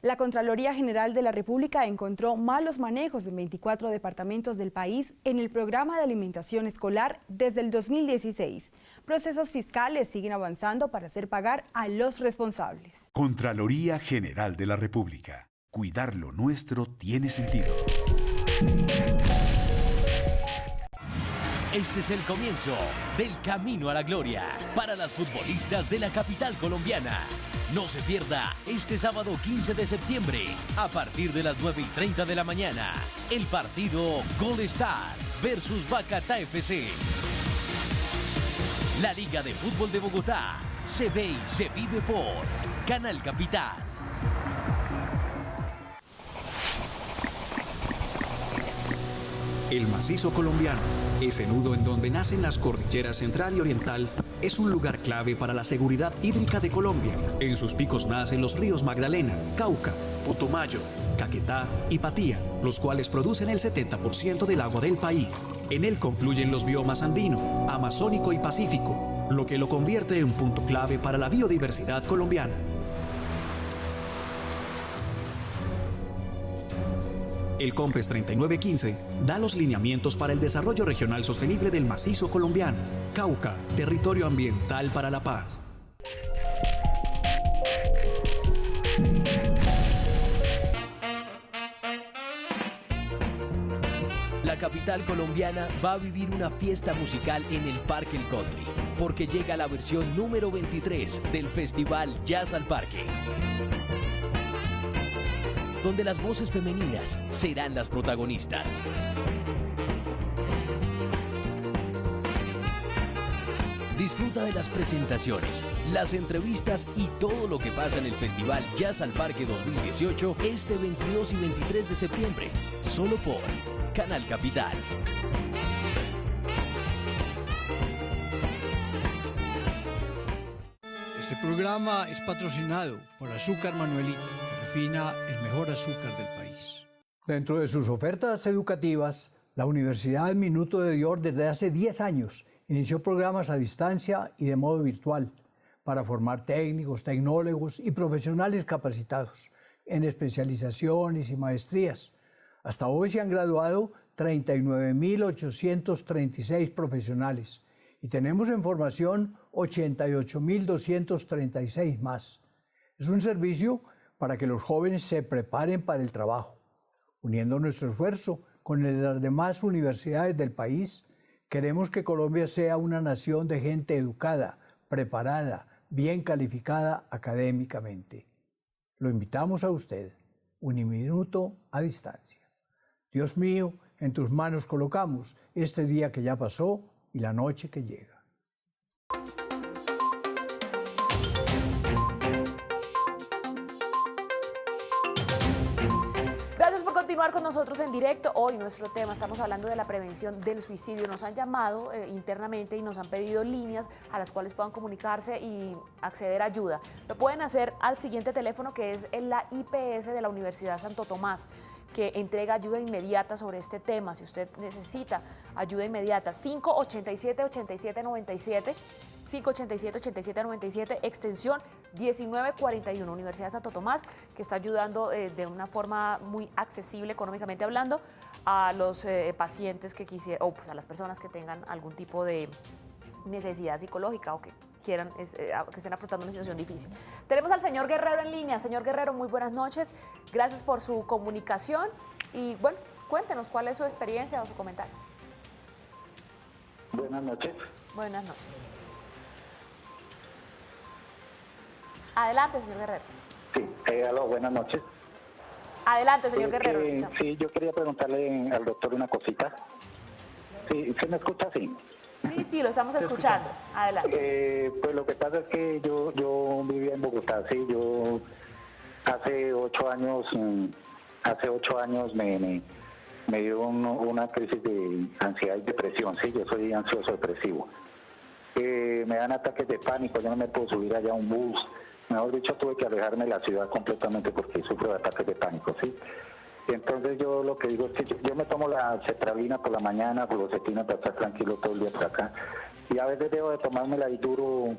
La Contraloría General de la República encontró malos manejos en 24 departamentos del país en el programa de alimentación escolar desde el 2016. Procesos fiscales siguen avanzando para hacer pagar a los responsables. Contraloría General de la República. Cuidar lo nuestro tiene sentido. Este es el comienzo del camino a la gloria para las futbolistas de la capital colombiana. No se pierda este sábado 15 de septiembre a partir de las 9:30 de la mañana. El partido Gol Star versus Bacatá FC. La Liga de Fútbol de Bogotá se ve y se vive por Canal Capital. El macizo colombiano, ese nudo en donde nacen las cordilleras central y oriental, es un lugar clave para la seguridad hídrica de Colombia. En sus picos nacen los ríos Magdalena, Cauca, Putumayo, Caquetá y Patía, los cuales producen el 70% del agua del país. En él confluyen los biomas andino, amazónico y pacífico, lo que lo convierte en un punto clave para la biodiversidad colombiana. El COMPES 3915 da los lineamientos para el desarrollo regional sostenible del macizo colombiano. Cauca, territorio ambiental para la paz. La capital colombiana va a vivir una fiesta musical en el Parque El Country, porque llega la versión número 23 del Festival Jazz al Parque, donde las voces femeninas serán las protagonistas. Disfruta de las presentaciones, las entrevistas y todo lo que pasa en el Festival Jazz al Parque 2018 este 22 y 23 de septiembre, solo por Canal Capital. Este programa es patrocinado por Azúcar Manuelito, que refina el mejor azúcar del país. Dentro de sus ofertas educativas, la Universidad Minuto de Dios desde hace 10 años inició programas a distancia y de modo virtual para formar técnicos, tecnólogos y profesionales capacitados en especializaciones y maestrías. Hasta hoy se han graduado 39.836 profesionales y tenemos en formación 88.236 más. Es un servicio para que los jóvenes se preparen para el trabajo. Uniendo nuestro esfuerzo con el de las demás universidades del país, queremos que Colombia sea una nación de gente educada, preparada, bien calificada académicamente. Lo invitamos a usted, Uniminuto a distancia. Dios mío, en tus manos colocamos este día que ya pasó y la noche que llega. continuar con nosotros en directo. Hoy nuestro tema, estamos hablando de la prevención del suicidio. Nos han llamado internamente y nos han pedido líneas a las cuales puedan comunicarse y acceder a ayuda. Lo pueden hacer al siguiente teléfono, que es la IPS de la Universidad Santo Tomás, que entrega ayuda inmediata sobre este tema. Si usted necesita ayuda inmediata, 587-8797, 587-8797, extensión 1941, Universidad de Santo Tomás, que está ayudando de una forma muy accesible económicamente hablando a los pacientes que quisieran, o pues a las personas que tengan algún tipo de necesidad psicológica o que quieran, que estén afrontando una situación difícil. Tenemos al señor Guerrero en línea. Señor Guerrero, muy buenas noches. Gracias por su comunicación y bueno, cuéntenos cuál es su experiencia o su comentario. Buenas noches. Buenas noches. Adelante, señor Guerrero. Sí, aló, buenas noches. Adelante, señor Guerrero. Sí, yo quería preguntarle al doctor una cosita. Sí, ¿se me escucha así? Sí, lo estamos escuchando. Adelante. Pues lo que pasa es que yo vivía en Bogotá, sí, yo hace 8 años me dio una crisis de ansiedad y depresión, sí, yo soy ansioso depresivo. Me dan ataques de pánico, yo no me puedo subir allá a un bus, mejor dicho tuve que alejarme de la ciudad completamente porque sufro de ataques de pánico, sí. Entonces yo lo que digo es que yo me tomo la cetralina por la mañana, fluoxetina para estar tranquilo todo el día por acá. Y a veces debo de tomármela y duro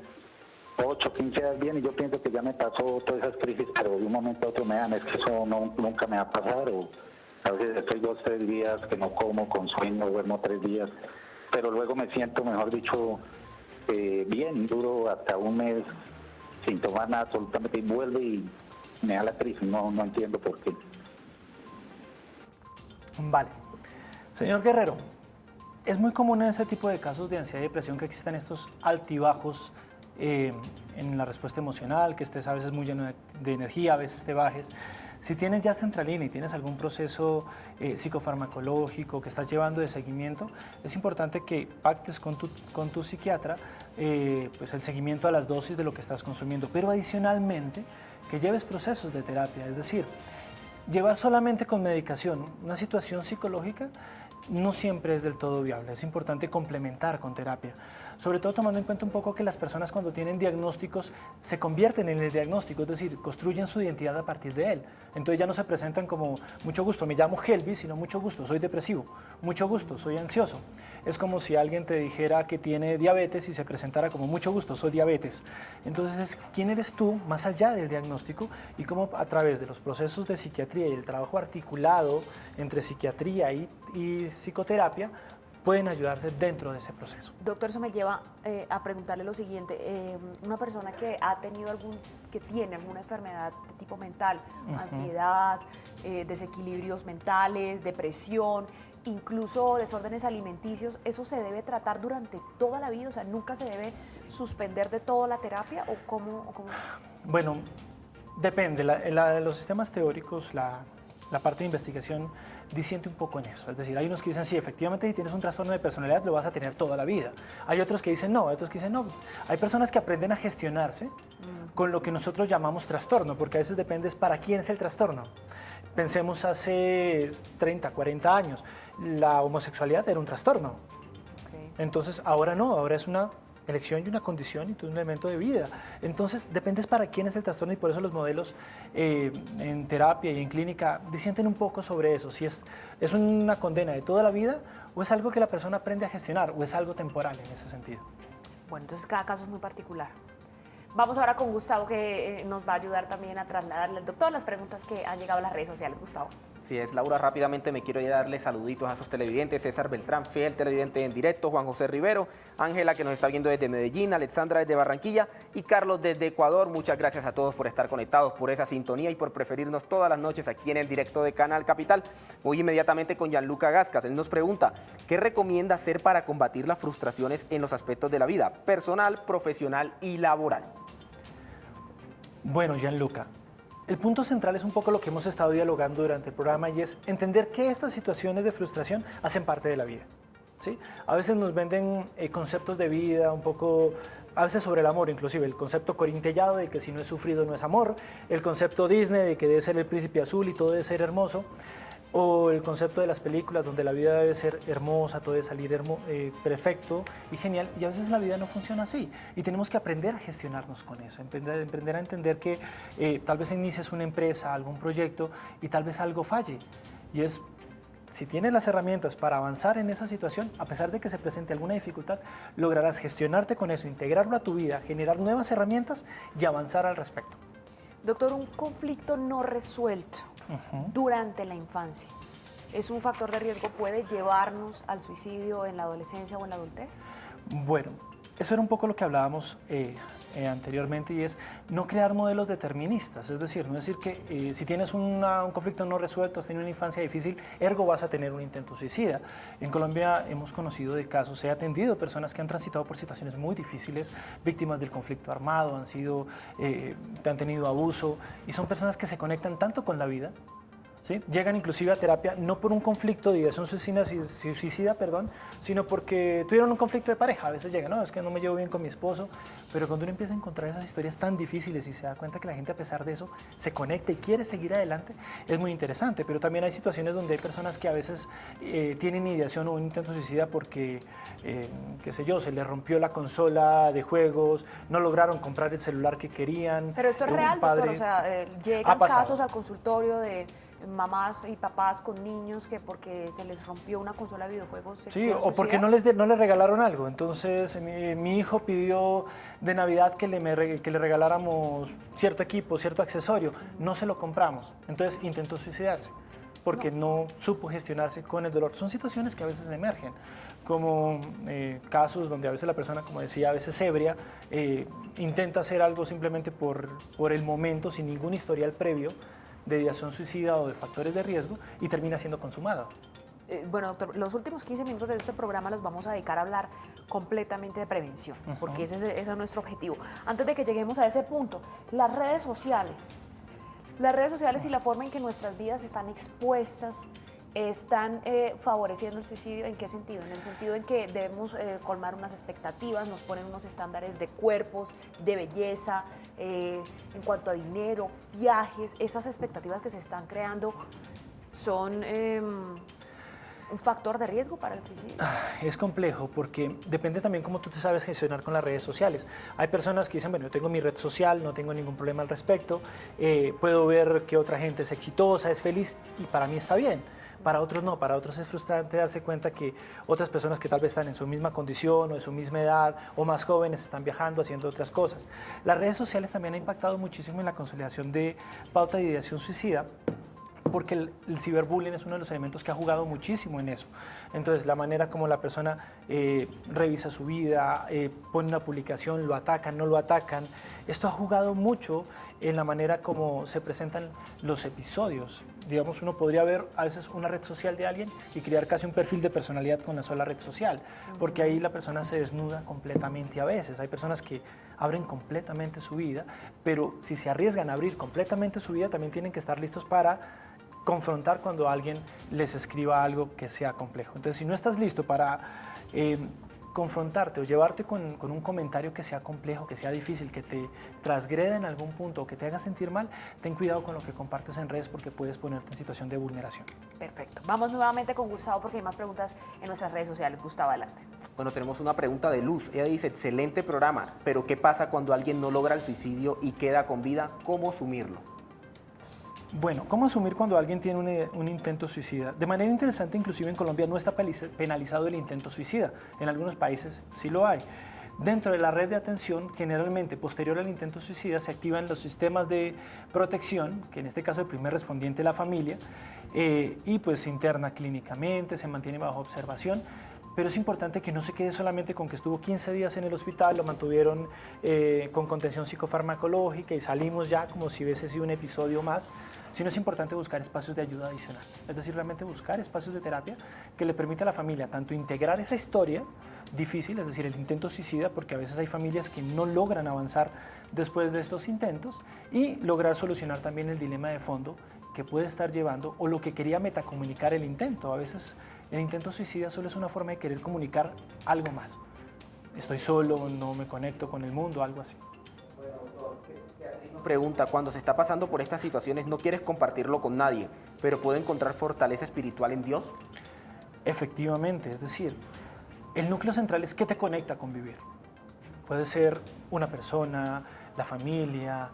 8, 15 días bien y yo pienso que ya me pasó todas esas crisis, pero de un momento a otro me dan, es que eso nunca me va a pasar. O a veces estoy 2, 3 días que no como, con sueño, duermo 3 días, pero luego me siento, mejor dicho, bien, duro hasta un mes sin tomar nada absolutamente y vuelve y me da la crisis, no entiendo por qué. Vale. Señor Guerrero, es muy común en este tipo de casos de ansiedad y depresión que existan estos altibajos en la respuesta emocional, que estés a veces muy lleno de energía, a veces te bajes. Si tienes ya centralina y tienes algún proceso psicofarmacológico que estás llevando de seguimiento, es importante que pactes con tu psiquiatra pues el seguimiento a las dosis de lo que estás consumiendo, pero adicionalmente que lleves procesos de terapia, es decir, llevar solamente con medicación una situación psicológica no siempre es del todo viable, es importante complementar con terapia, sobre todo tomando en cuenta un poco que las personas cuando tienen diagnósticos se convierten en el diagnóstico, es decir, construyen su identidad a partir de él, entonces ya no se presentan como mucho gusto, me llamo Helvis, sino mucho gusto, soy depresivo, mucho gusto, soy ansioso. Es como si alguien te dijera que tiene diabetes y se presentara como mucho gusto, soy diabetes. Entonces es quién eres tú más allá del diagnóstico y cómo a través de los procesos de psiquiatría y el trabajo articulado entre psiquiatría y psicoterapia pueden ayudarse dentro de ese proceso. Doctor, eso me lleva a preguntarle lo siguiente, una persona que ha tenido que tiene alguna enfermedad de tipo mental, ansiedad, desequilibrios mentales, depresión, incluso desórdenes alimenticios, ¿eso se debe tratar durante toda la vida? O sea, ¿nunca se debe suspender de toda la terapia o cómo? Bueno, depende, los sistemas teóricos, la parte de investigación disiente un poco en eso, es decir, hay unos que dicen sí, efectivamente si tienes un trastorno de personalidad lo vas a tener toda la vida, hay otros que dicen no, hay personas que aprenden a gestionarse con lo que nosotros llamamos trastorno, porque a veces depende para quién es el trastorno. Pensemos hace 30, 40 años, la homosexualidad era un trastorno, entonces ahora no, ahora es una elección y una condición y un elemento de vida. Entonces, depende para quién es el trastorno y por eso los modelos en terapia y en clínica disienten un poco sobre eso, si es una condena de toda la vida o es algo que la persona aprende a gestionar o es algo temporal en ese sentido. Bueno, entonces cada caso es muy particular. Vamos ahora con Gustavo, que nos va a ayudar también a trasladarle al doctor las preguntas que han llegado a las redes sociales. Gustavo. Así es, Laura, rápidamente me quiero darle saluditos a esos televidentes, César Beltrán, fiel televidente en directo, Juan José Rivero, Ángela, que nos está viendo desde Medellín, Alexandra desde Barranquilla y Carlos desde Ecuador. Muchas gracias a todos por estar conectados, por esa sintonía y por preferirnos todas las noches aquí en el directo de Canal Capital. Voy inmediatamente con Gianluca Gascas. Él nos pregunta, ¿qué recomienda hacer para combatir las frustraciones en los aspectos de la vida, personal, profesional y laboral? Bueno, Gianluca, el punto central es un poco lo que hemos estado dialogando durante el programa y es entender que estas situaciones de frustración hacen parte de la vida, ¿sí? A veces nos venden conceptos de vida un poco, a veces sobre el amor inclusive, el concepto corintellado de que si no es sufrido no es amor, el concepto Disney de que debe ser el príncipe azul y todo debe ser hermoso. O el concepto de las películas donde la vida debe ser hermosa, todo debe salir perfecto y genial, y a veces la vida no funciona así y tenemos que aprender a gestionarnos con eso, aprender a entender que tal vez inicies una empresa, algún proyecto y tal vez algo falle, y es, si tienes las herramientas para avanzar en esa situación, a pesar de que se presente alguna dificultad, lograrás gestionarte con eso, integrarlo a tu vida, generar nuevas herramientas y avanzar al respecto. Doctor, un conflicto no resuelto durante la infancia, ¿es un factor de riesgo? ¿Puede llevarnos al suicidio en la adolescencia o en la adultez? Bueno, eso era un poco lo que hablábamos anteriormente, y es no crear modelos deterministas, es decir, no decir que si tienes un conflicto no resuelto, has tenido una infancia difícil, ergo vas a tener un intento suicida. En Colombia hemos conocido de casos, he atendido personas que han transitado por situaciones muy difíciles, víctimas del conflicto armado, han tenido abuso, y son personas que se conectan tanto con la vida, ¿sí? Llegan inclusive a terapia no por un conflicto de ideación suicida, sino porque tuvieron un conflicto de pareja. A veces llegan, no, es que no me llevo bien con mi esposo, pero cuando uno empieza a encontrar esas historias tan difíciles y se da cuenta que la gente a pesar de eso se conecta y quiere seguir adelante, es muy interesante. Pero también hay situaciones donde hay personas que a veces tienen ideación o un intento suicida porque, qué sé yo, se les rompió la consola de juegos, no lograron comprar el celular que querían. Pero esto es real, doctor, o sea, llegan casos al consultorio de mamás y papás con niños que porque se les rompió una consola de videojuegos se sí, o porque no les regalaron algo. Entonces mi hijo pidió de Navidad que le regaláramos cierto equipo, cierto accesorio, no se lo compramos, entonces intentó suicidarse porque no supo gestionarse con el dolor. Son situaciones que a veces emergen, como casos donde a veces la persona, como decía, a veces ebria, intenta hacer algo simplemente por el momento, sin ningún historial previo de ideación suicida o de factores de riesgo, y termina siendo consumado. Bueno, doctor, los últimos 15 minutos de este programa los vamos a dedicar a hablar completamente de prevención, porque ese es nuestro objetivo. Antes de que lleguemos a ese punto, las redes sociales y la forma en que nuestras vidas están expuestas, ¿están favoreciendo el suicidio? ¿En qué sentido? En el sentido en que debemos colmar unas expectativas, nos ponen unos estándares de cuerpos, de belleza, en cuanto a dinero, viajes, esas expectativas que se están creando son un factor de riesgo para el suicidio. Es complejo porque depende también cómo tú te sabes gestionar con las redes sociales. Hay personas que dicen, bueno, yo tengo mi red social, no tengo ningún problema al respecto, puedo ver que otra gente es exitosa, es feliz, y para mí está bien. Para otros no, para otros es frustrante darse cuenta que otras personas que tal vez están en su misma condición o de su misma edad o más jóvenes están viajando, haciendo otras cosas. Las redes sociales también han impactado muchísimo en la consolidación de pauta de ideación suicida, porque el ciberbullying es uno de los elementos que ha jugado muchísimo en eso. Entonces, la manera como la persona revisa su vida, pone una publicación, lo atacan, no lo atacan, esto ha jugado mucho en la manera como se presentan los episodios. Digamos, uno podría ver a veces una red social de alguien y crear casi un perfil de personalidad con la sola red social, porque ahí la persona se desnuda completamente a veces. Hay personas que abren completamente su vida, pero si se arriesgan a abrir completamente su vida, también tienen que estar listos para confrontar cuando alguien les escriba algo que sea complejo. Entonces, si no estás listo para confrontarte o llevarte con un comentario que sea complejo, que sea difícil, que te transgreda en algún punto o que te haga sentir mal, ten cuidado con lo que compartes en redes porque puedes ponerte en situación de vulneración. Perfecto. Vamos nuevamente con Gustavo porque hay más preguntas en nuestras redes sociales. Gustavo, adelante. Bueno, tenemos una pregunta de Luz. Ella dice, excelente programa, pero ¿qué pasa cuando alguien no logra el suicidio y queda con vida? ¿Cómo asumirlo? Bueno, ¿cómo asumir cuando alguien tiene un intento suicida? De manera interesante, inclusive en Colombia no está penalizado el intento suicida. En algunos países sí lo hay. Dentro de la red de atención, generalmente posterior al intento suicida, se activan los sistemas de protección, que en este caso el primer respondiente es la familia, y pues se interna clínicamente, se mantiene bajo observación. Pero es importante que no se quede solamente con que estuvo 15 días en el hospital, lo mantuvieron con contención psicofarmacológica y salimos ya como si hubiese sido un episodio más, sino es importante buscar espacios de ayuda adicional. Es decir, realmente buscar espacios de terapia que le permita a la familia tanto integrar esa historia difícil, es decir, el intento suicida, porque a veces hay familias que no logran avanzar después de estos intentos, y lograr solucionar también el dilema de fondo que puede estar llevando o lo que quería metacomunicar el intento. A veces el intento suicida solo es una forma de querer comunicar algo más. Estoy solo, no me conecto con el mundo, algo así. Bueno, doctor, Pregunta, cuando se está pasando por estas situaciones no quieres compartirlo con nadie, pero ¿puede encontrar fortaleza espiritual en Dios? Efectivamente, es decir, el núcleo central es qué te conecta con vivir. Puede ser una persona, la familia,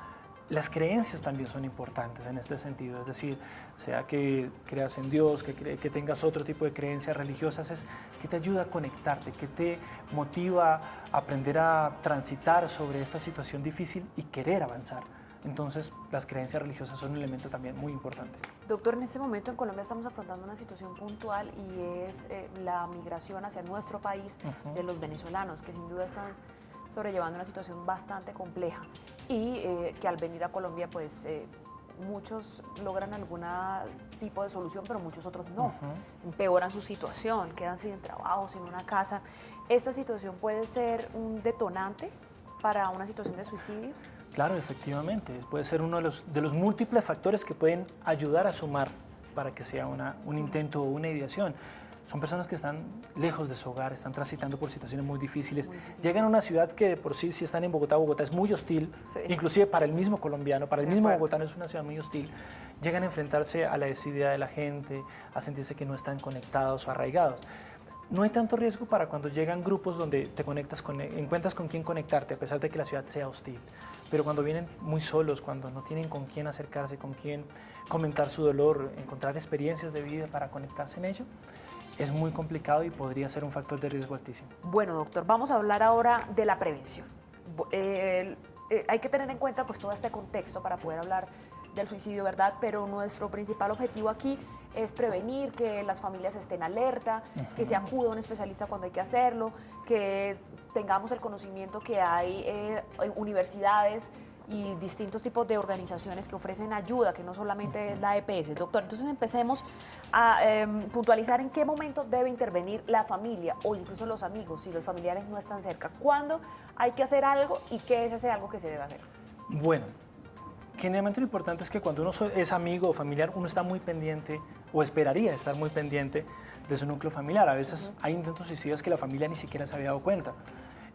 las creencias también son importantes en este sentido, es decir, sea que creas en Dios, que tengas otro tipo de creencias religiosas, es que te ayuda a conectarte, que te motiva a aprender a transitar sobre esta situación difícil y querer avanzar. Entonces, las creencias religiosas son un elemento también muy importante. Doctor, en este momento en Colombia estamos afrontando una situación puntual y es la migración hacia nuestro país de los venezolanos, que sin duda están sobrellevando una situación bastante compleja y que al venir a Colombia pues muchos logran algún tipo de solución, pero muchos otros no. Empeoran su situación, quedan sin trabajo, sin una casa. ¿Esta situación puede ser un detonante para una situación de suicidio? Claro, efectivamente, puede ser uno de los múltiples factores que pueden ayudar a sumar para que sea un intento o una ideación. Son personas que están lejos de su hogar, están transitando por situaciones muy difíciles. Llegan a una ciudad que de por sí, si están en Bogotá, Bogotá es muy hostil, inclusive para el mismo colombiano, para el mismo bogotano es una ciudad muy hostil. Llegan a enfrentarse a la desidia de la gente, a sentirse que no están conectados o arraigados. No hay tanto riesgo para cuando llegan grupos donde te encuentras con quién conectarte, a pesar de que la ciudad sea hostil. Pero cuando vienen muy solos, cuando no tienen con quién acercarse, con quién comentar su dolor, encontrar experiencias de vida para conectarse en ello, es muy complicado y podría ser un factor de riesgo altísimo. Bueno, doctor, vamos a hablar ahora de la prevención. Hay que tener en cuenta pues todo este contexto para poder hablar del suicidio, ¿verdad? Pero nuestro principal objetivo aquí es prevenir, que las familias estén alerta, que se acuda a un especialista cuando hay que hacerlo, que tengamos el conocimiento que hay universidades y distintos tipos de organizaciones que ofrecen ayuda, que no solamente es la EPS. Doctor, entonces empecemos a puntualizar en qué momento debe intervenir la familia o incluso los amigos, si los familiares no están cerca. ¿Cuándo hay que hacer algo y qué es ese algo que se debe hacer? Bueno, generalmente lo importante es que cuando uno es amigo o familiar, uno está muy pendiente o esperaría estar muy pendiente de su núcleo familiar. A veces hay intentos suicidas que la familia ni siquiera se había dado cuenta.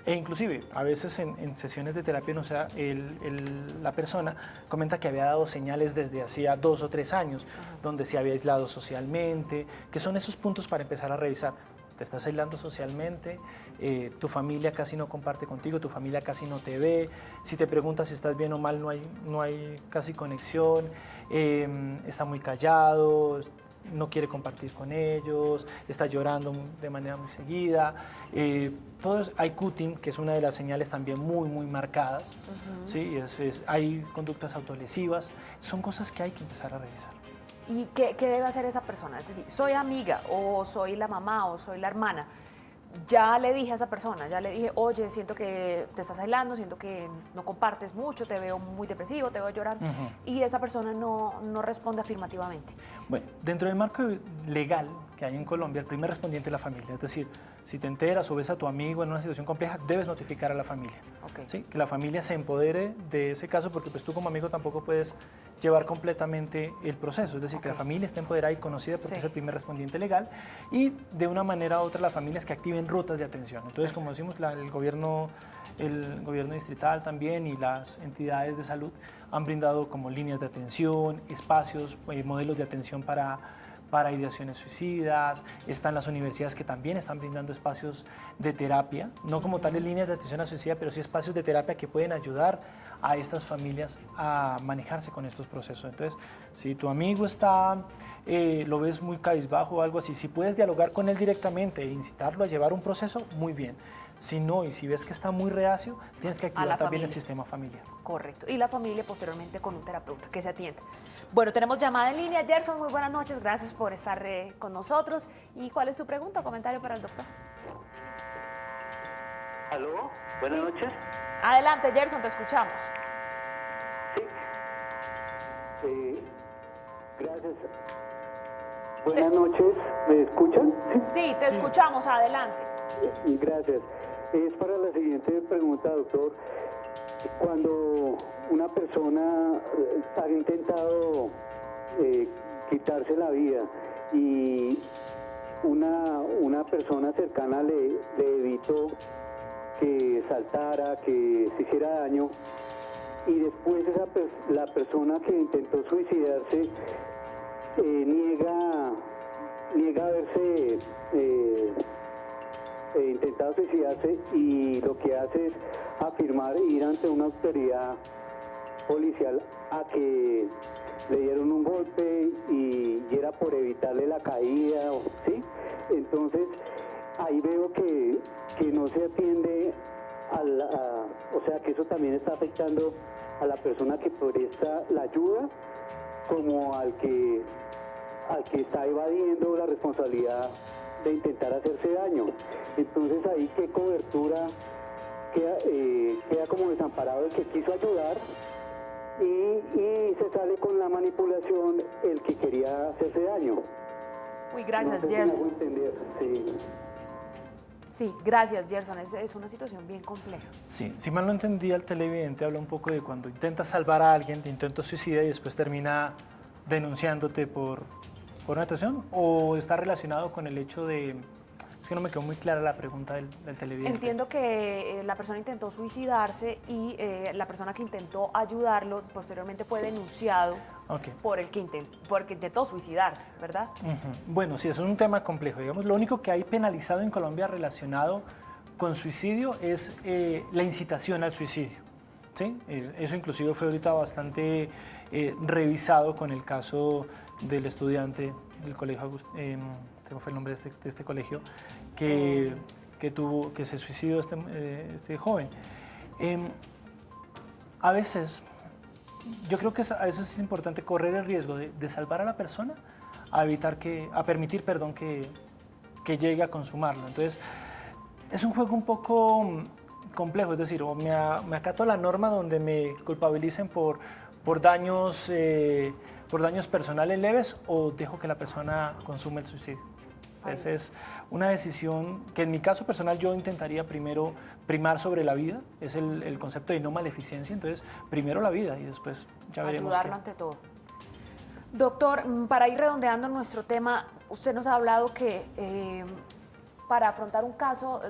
E inclusive, a veces en sesiones de terapia, no sea, la persona comenta que había dado señales desde hacía 2 o 3 años, donde se había aislado socialmente, que son esos puntos para empezar a revisar. Te estás aislando socialmente, tu familia casi no comparte contigo, tu familia casi no te ve, si te preguntas si estás bien o mal no hay casi conexión, está muy callado, no quiere compartir con ellos, está llorando de manera muy seguida. Hay cutting, que es una de las señales también muy marcadas. ¿Sí? Hay conductas autolesivas, son cosas que hay que empezar a revisar. ¿Y qué debe hacer esa persona? Es decir, soy amiga o soy la mamá o soy la hermana. Ya le dije a esa persona, ya le dije, oye, siento que te estás aislando, siento que no compartes mucho, te veo muy depresivo, te veo llorando, y esa persona no responde afirmativamente. Bueno, dentro del marco legal que hay en Colombia, el primer respondiente es la familia, es decir, si te enteras o ves a tu amigo en una situación compleja, debes notificar a la familia. ¿Sí? Que la familia se empodere de ese caso, porque pues tú como amigo tampoco puedes llevar completamente el proceso, es decir, que la familia esté empoderada y conocida porque es el primer respondiente legal, y de una manera u otra las familias que activen rutas de atención. Entonces, como decimos, el gobierno distrital también y las entidades de salud han brindado como líneas de atención, espacios, modelos de atención para ideaciones suicidas. Están las universidades que también están brindando espacios de terapia, no como tal en líneas de atención a suicida, pero sí espacios de terapia que pueden ayudar a estas familias a manejarse con estos procesos. Entonces, si tu amigo lo ves muy cabizbajo o algo así, si puedes dialogar con él directamente e incitarlo a llevar un proceso, muy bien. Si no, y si ves que está muy reacio, tienes que activar también el sistema familiar. Correcto. Y la familia posteriormente con un terapeuta que se atienda. Bueno, tenemos llamada en línea. Gerson, muy buenas noches. Gracias por estar con nosotros. ¿Y cuál es su pregunta o comentario para el doctor? ¿Aló? Buenas noches. Adelante, Gerson, te escuchamos. Sí. Gracias. Buenas noches. ¿Me escuchan? Sí, te escuchamos. Adelante. Gracias. Es para la siguiente pregunta, doctor. Cuando una persona ha intentado quitarse la vida y una persona cercana le evitó que saltara, que se hiciera daño, y después la persona que intentó suicidarse niega haberse intentado suicidarse, y lo que hace es afirmar, ir ante una autoridad policial a que le dieron un golpe y era por evitarle la caída, ¿sí? Entonces ahí veo que no se atiende o sea, que eso también está afectando a la persona que presta la ayuda, como al que está evadiendo la responsabilidad de intentar hacerse daño. Entonces ahí qué cobertura queda como desamparado el que quiso ayudar, y se sale con la manipulación el que quería hacerse daño. Uy, gracias, no sé si me hago Gerson. entender, sí. Sí, gracias, Gerson. Es una situación bien compleja. Sí, si mal no entendía, el televidente habla un poco de cuando intentas salvar a alguien, te intento suicida y después termina denunciándote por una situación, o está relacionado con el hecho de... Es que no me quedó muy clara la pregunta del televidente. Entiendo que la persona intentó suicidarse y la persona que intentó ayudarlo posteriormente fue denunciado por el que intentó suicidarse, ¿verdad? Bueno, sí, eso es un tema complejo. Digamos, lo único que hay penalizado en Colombia relacionado con suicidio es la incitación al suicidio, ¿sí? Eso inclusive fue ahorita bastante revisado con el caso del estudiante del colegio, ¿cómo fue el nombre de este colegio? Que se suicidó este joven. A veces, yo creo que a veces es importante correr el riesgo de salvar a la persona a permitir que llegue a consumarlo. Entonces, es un juego un poco complejo, es decir, o me acato a la norma donde me culpabilicen por daños personales leves, o dejo que la persona consume el suicidio. Esa es una decisión que en mi caso personal yo intentaría primero primar sobre la vida, es el concepto de no maleficencia, entonces primero la vida y después ya veremos. Ayudarlo ante todo. Doctor, para ir redondeando nuestro tema, usted nos ha hablado que para afrontar un caso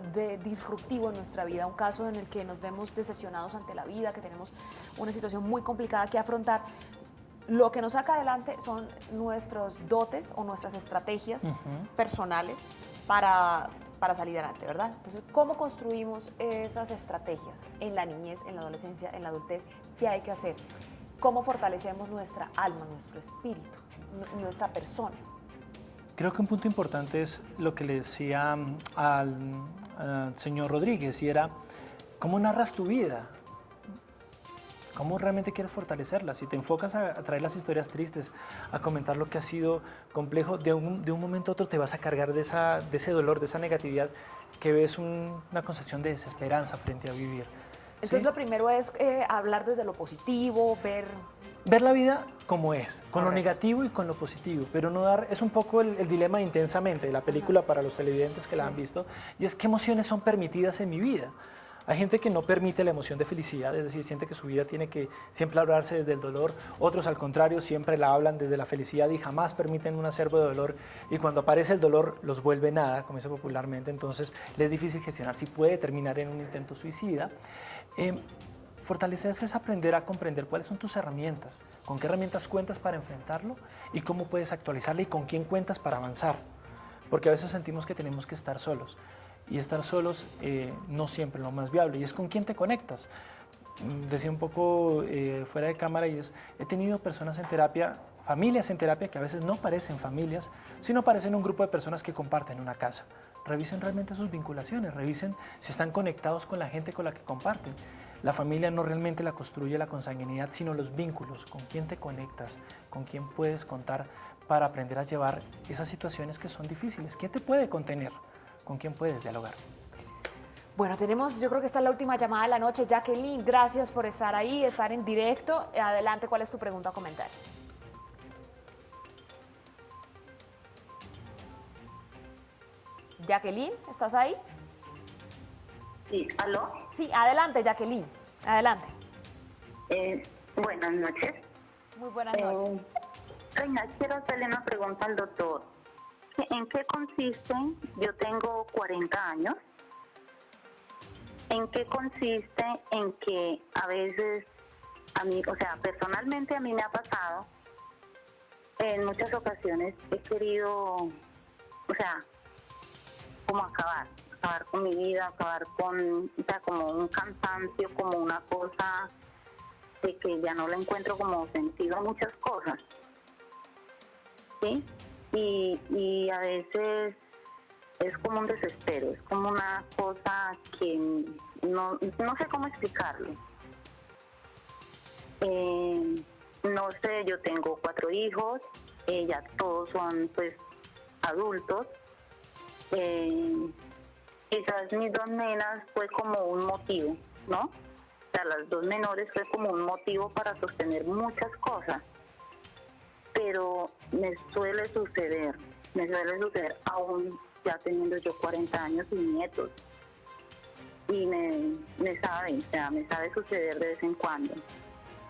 disruptivo en nuestra vida, un caso en el que nos vemos decepcionados ante la vida, que tenemos una situación muy complicada que afrontar, lo que nos saca adelante son nuestros dotes o nuestras estrategias personales para salir adelante, ¿verdad? Entonces, ¿cómo construimos esas estrategias en la niñez, en la adolescencia, en la adultez? ¿Qué hay que hacer? ¿Cómo fortalecemos nuestra alma, nuestro espíritu, nuestra persona? Creo que un punto importante es lo que le decía al señor Rodríguez, y era, ¿cómo narras tu vida? ¿Cómo realmente quieres fortalecerla? Si te enfocas a traer las historias tristes, a comentar lo que ha sido complejo, de un momento a otro te vas a cargar de ese dolor, de esa negatividad, que ves una concepción de desesperanza frente a vivir. Entonces, ¿sí? Lo primero es hablar desde lo positivo, ver la vida como es, con lo negativo y con lo positivo, pero no dar, es un poco el dilema de Intensamente, de la película para los televidentes que la han visto, y es qué emociones son permitidas en mi vida. Hay gente que no permite la emoción de felicidad, es decir, siente que su vida tiene que siempre hablarse desde el dolor. Otros, al contrario, siempre la hablan desde la felicidad y jamás permiten un acervo de dolor. Y cuando aparece el dolor, los vuelve nada, como dice popularmente. Entonces, les es difícil gestionar si puede terminar en un intento suicida. Fortalecerse es aprender a comprender cuáles son tus herramientas, con qué herramientas cuentas para enfrentarlo y cómo puedes actualizarla y con quién cuentas para avanzar. Porque a veces sentimos que tenemos que estar solos. Y estar solos no siempre es lo más viable, y es con quién te conectas. Decía un poco fuera de cámara, y he tenido personas en terapia, familias en terapia, que a veces no parecen familias, sino parecen un grupo de personas que comparten una casa. Revisen realmente sus vinculaciones, revisen si están conectados con la gente con la que comparten. La familia no realmente la construye la consanguinidad, sino los vínculos, con quién te conectas, con quién puedes contar para aprender a llevar esas situaciones que son difíciles. ¿Quién te puede contener? ¿Con quién puedes dialogar? Bueno, yo creo que esta es la última llamada de la noche. Jacqueline, gracias por estar ahí, estar en directo. Adelante, ¿cuál es tu pregunta o comentario? Jacqueline, ¿estás ahí? Sí, ¿aló? Sí, adelante, Jacqueline, adelante. Buenas noches. Muy buenas noches. Reina, quiero hacerle una pregunta al doctor. ¿En qué consiste? Yo tengo 40 años. ¿En qué consiste en que a veces a mí, o sea, personalmente a mí me ha pasado, en muchas ocasiones he querido, o sea, como acabar con mi vida, acabar con, o sea, como un cansancio, como una cosa de que ya no le encuentro como sentido a muchas cosas, ¿sí? Y a veces es como un desespero, es como una cosa que no sé cómo explicarlo. No sé, yo tengo 4 hijos, ya todos son pues adultos. Quizás mis 2 nenas fue como un motivo, ¿no? O sea, las 2 menores fue como un motivo para sostener muchas cosas. Pero me suele suceder aún ya teniendo yo 40 años y nietos. Y me sabe suceder de vez en cuando,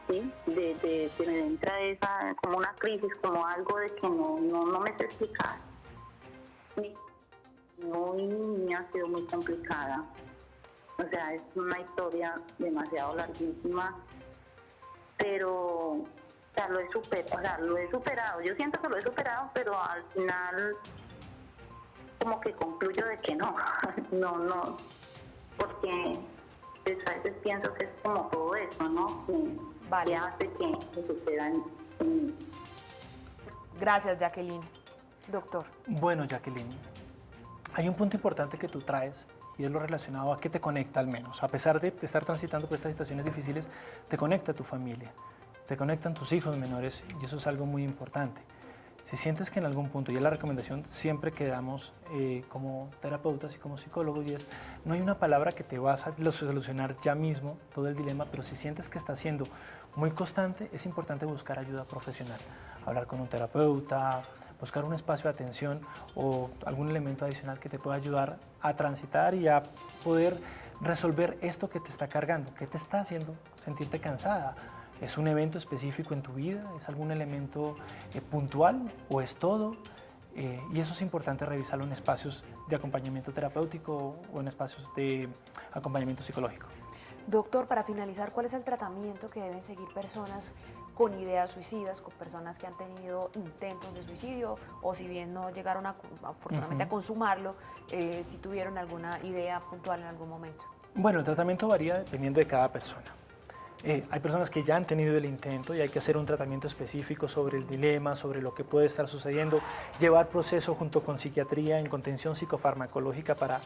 ¿sí? De que me entra esa, como una crisis, como algo de que no me sé explicar. ¿Sí? Mi niña ha sido muy complicada. O sea, es una historia demasiado larguísima, pero o sea, lo he superado. Yo siento que lo he superado, pero al final como que concluyo de que no, porque pues, a veces pienso que es como todo eso, ¿no? Que hace que sucedan. Gracias, Jacqueline. Doctor. Bueno, Jacqueline, hay un punto importante que tú traes y es lo relacionado a qué te conecta al menos. A pesar de estar transitando por estas situaciones difíciles, te conecta a tu familia, te conectan tus hijos menores y eso es algo muy importante. Si sientes que en algún punto, y es la recomendación siempre que damos como terapeutas y como psicólogos, y es, no hay una palabra que te vas a solucionar ya mismo todo el dilema, pero si sientes que está siendo muy constante, es importante buscar ayuda profesional, hablar con un terapeuta, buscar un espacio de atención o algún elemento adicional que te pueda ayudar a transitar y a poder resolver esto que te está cargando, que te está haciendo sentirte cansada. ¿Es un evento específico en tu vida? ¿Es algún elemento puntual o es todo? Y eso es importante revisarlo en espacios de acompañamiento terapéutico o en espacios de acompañamiento psicológico. Doctor, para finalizar, ¿cuál es el tratamiento que deben seguir personas con ideas suicidas, con personas que han tenido intentos de suicidio o si bien no llegaron afortunadamente a consumarlo, si tuvieron alguna idea puntual en algún momento? Bueno, el tratamiento varía dependiendo de cada persona. Hay personas que ya han tenido el intento y hay que hacer un tratamiento específico sobre el dilema, sobre lo que puede estar sucediendo, llevar proceso junto con psiquiatría en contención psicofarmacológica para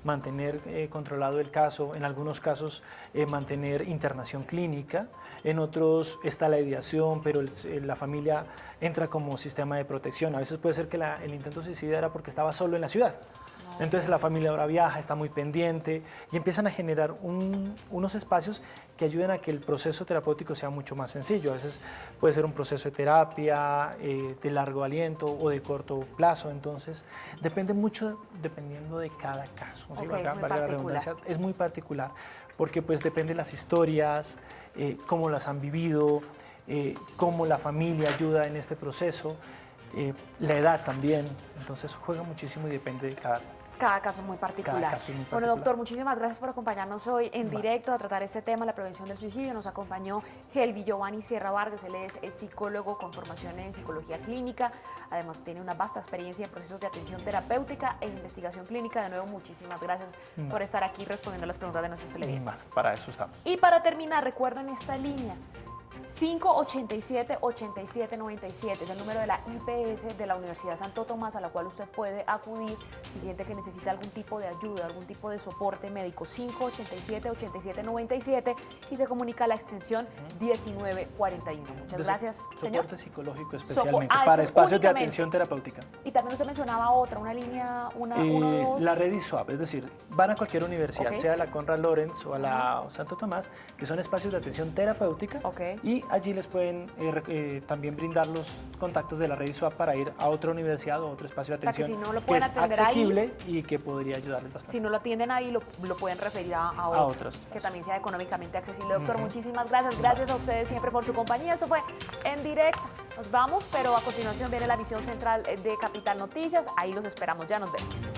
mantener controlado el caso, en algunos casos mantener internación clínica, en otros está la ideación, pero la familia entra como sistema de protección. A veces puede ser que el intento suicida era porque estaba solo en la ciudad. Entonces la familia ahora viaja, está muy pendiente y empiezan a generar unos espacios que ayuden a que el proceso terapéutico sea mucho más sencillo. A veces puede ser un proceso de terapia de largo aliento o de corto plazo, entonces depende mucho dependiendo de cada caso. ¿Sí? Okay, Valga la redundancia, es muy particular porque pues depende de las historias, cómo las han vivido, cómo la familia ayuda en este proceso, la edad también, entonces juega muchísimo y depende de cada caso muy particular. Bueno, doctor, muchísimas gracias por acompañarnos hoy en directo a tratar este tema, la prevención del suicidio. Nos acompañó Helvi Giovanni Sierra Vargas, él es psicólogo con formación en psicología clínica, además tiene una vasta experiencia en procesos de atención terapéutica e investigación clínica. De nuevo, muchísimas gracias por estar aquí respondiendo a las preguntas de nuestros televidentes. Para eso estamos. Y para terminar, recuerden esta línea. 587-8797 es el número de la IPS de la Universidad Santo Tomás a la cual usted puede acudir si siente que necesita algún tipo de ayuda, algún tipo de soporte médico. 587-8797 y se comunica a la extensión 1941. Muchas gracias, señor. Soporte psicológico especialmente para espacios de atención terapéutica. Y también usted mencionaba otra, una línea, la red ISWAP, es decir, van a cualquier universidad, sea la Conrad Lorenz o a la Santo Tomás, que son espacios de atención terapéutica. Y allí les pueden también brindar los contactos de la red ISWAP para ir a otra universidad o otro espacio de atención, que, si no lo pueden atender asequible y que podría ayudarles bastante. Si no lo atienden ahí, lo pueden referir a otros que también sea económicamente accesible. Doctor, muchísimas gracias. Gracias a ustedes siempre por su compañía. Esto fue En Directo. Nos vamos, pero a continuación viene la visión central de Capital Noticias. Ahí los esperamos. Ya nos vemos.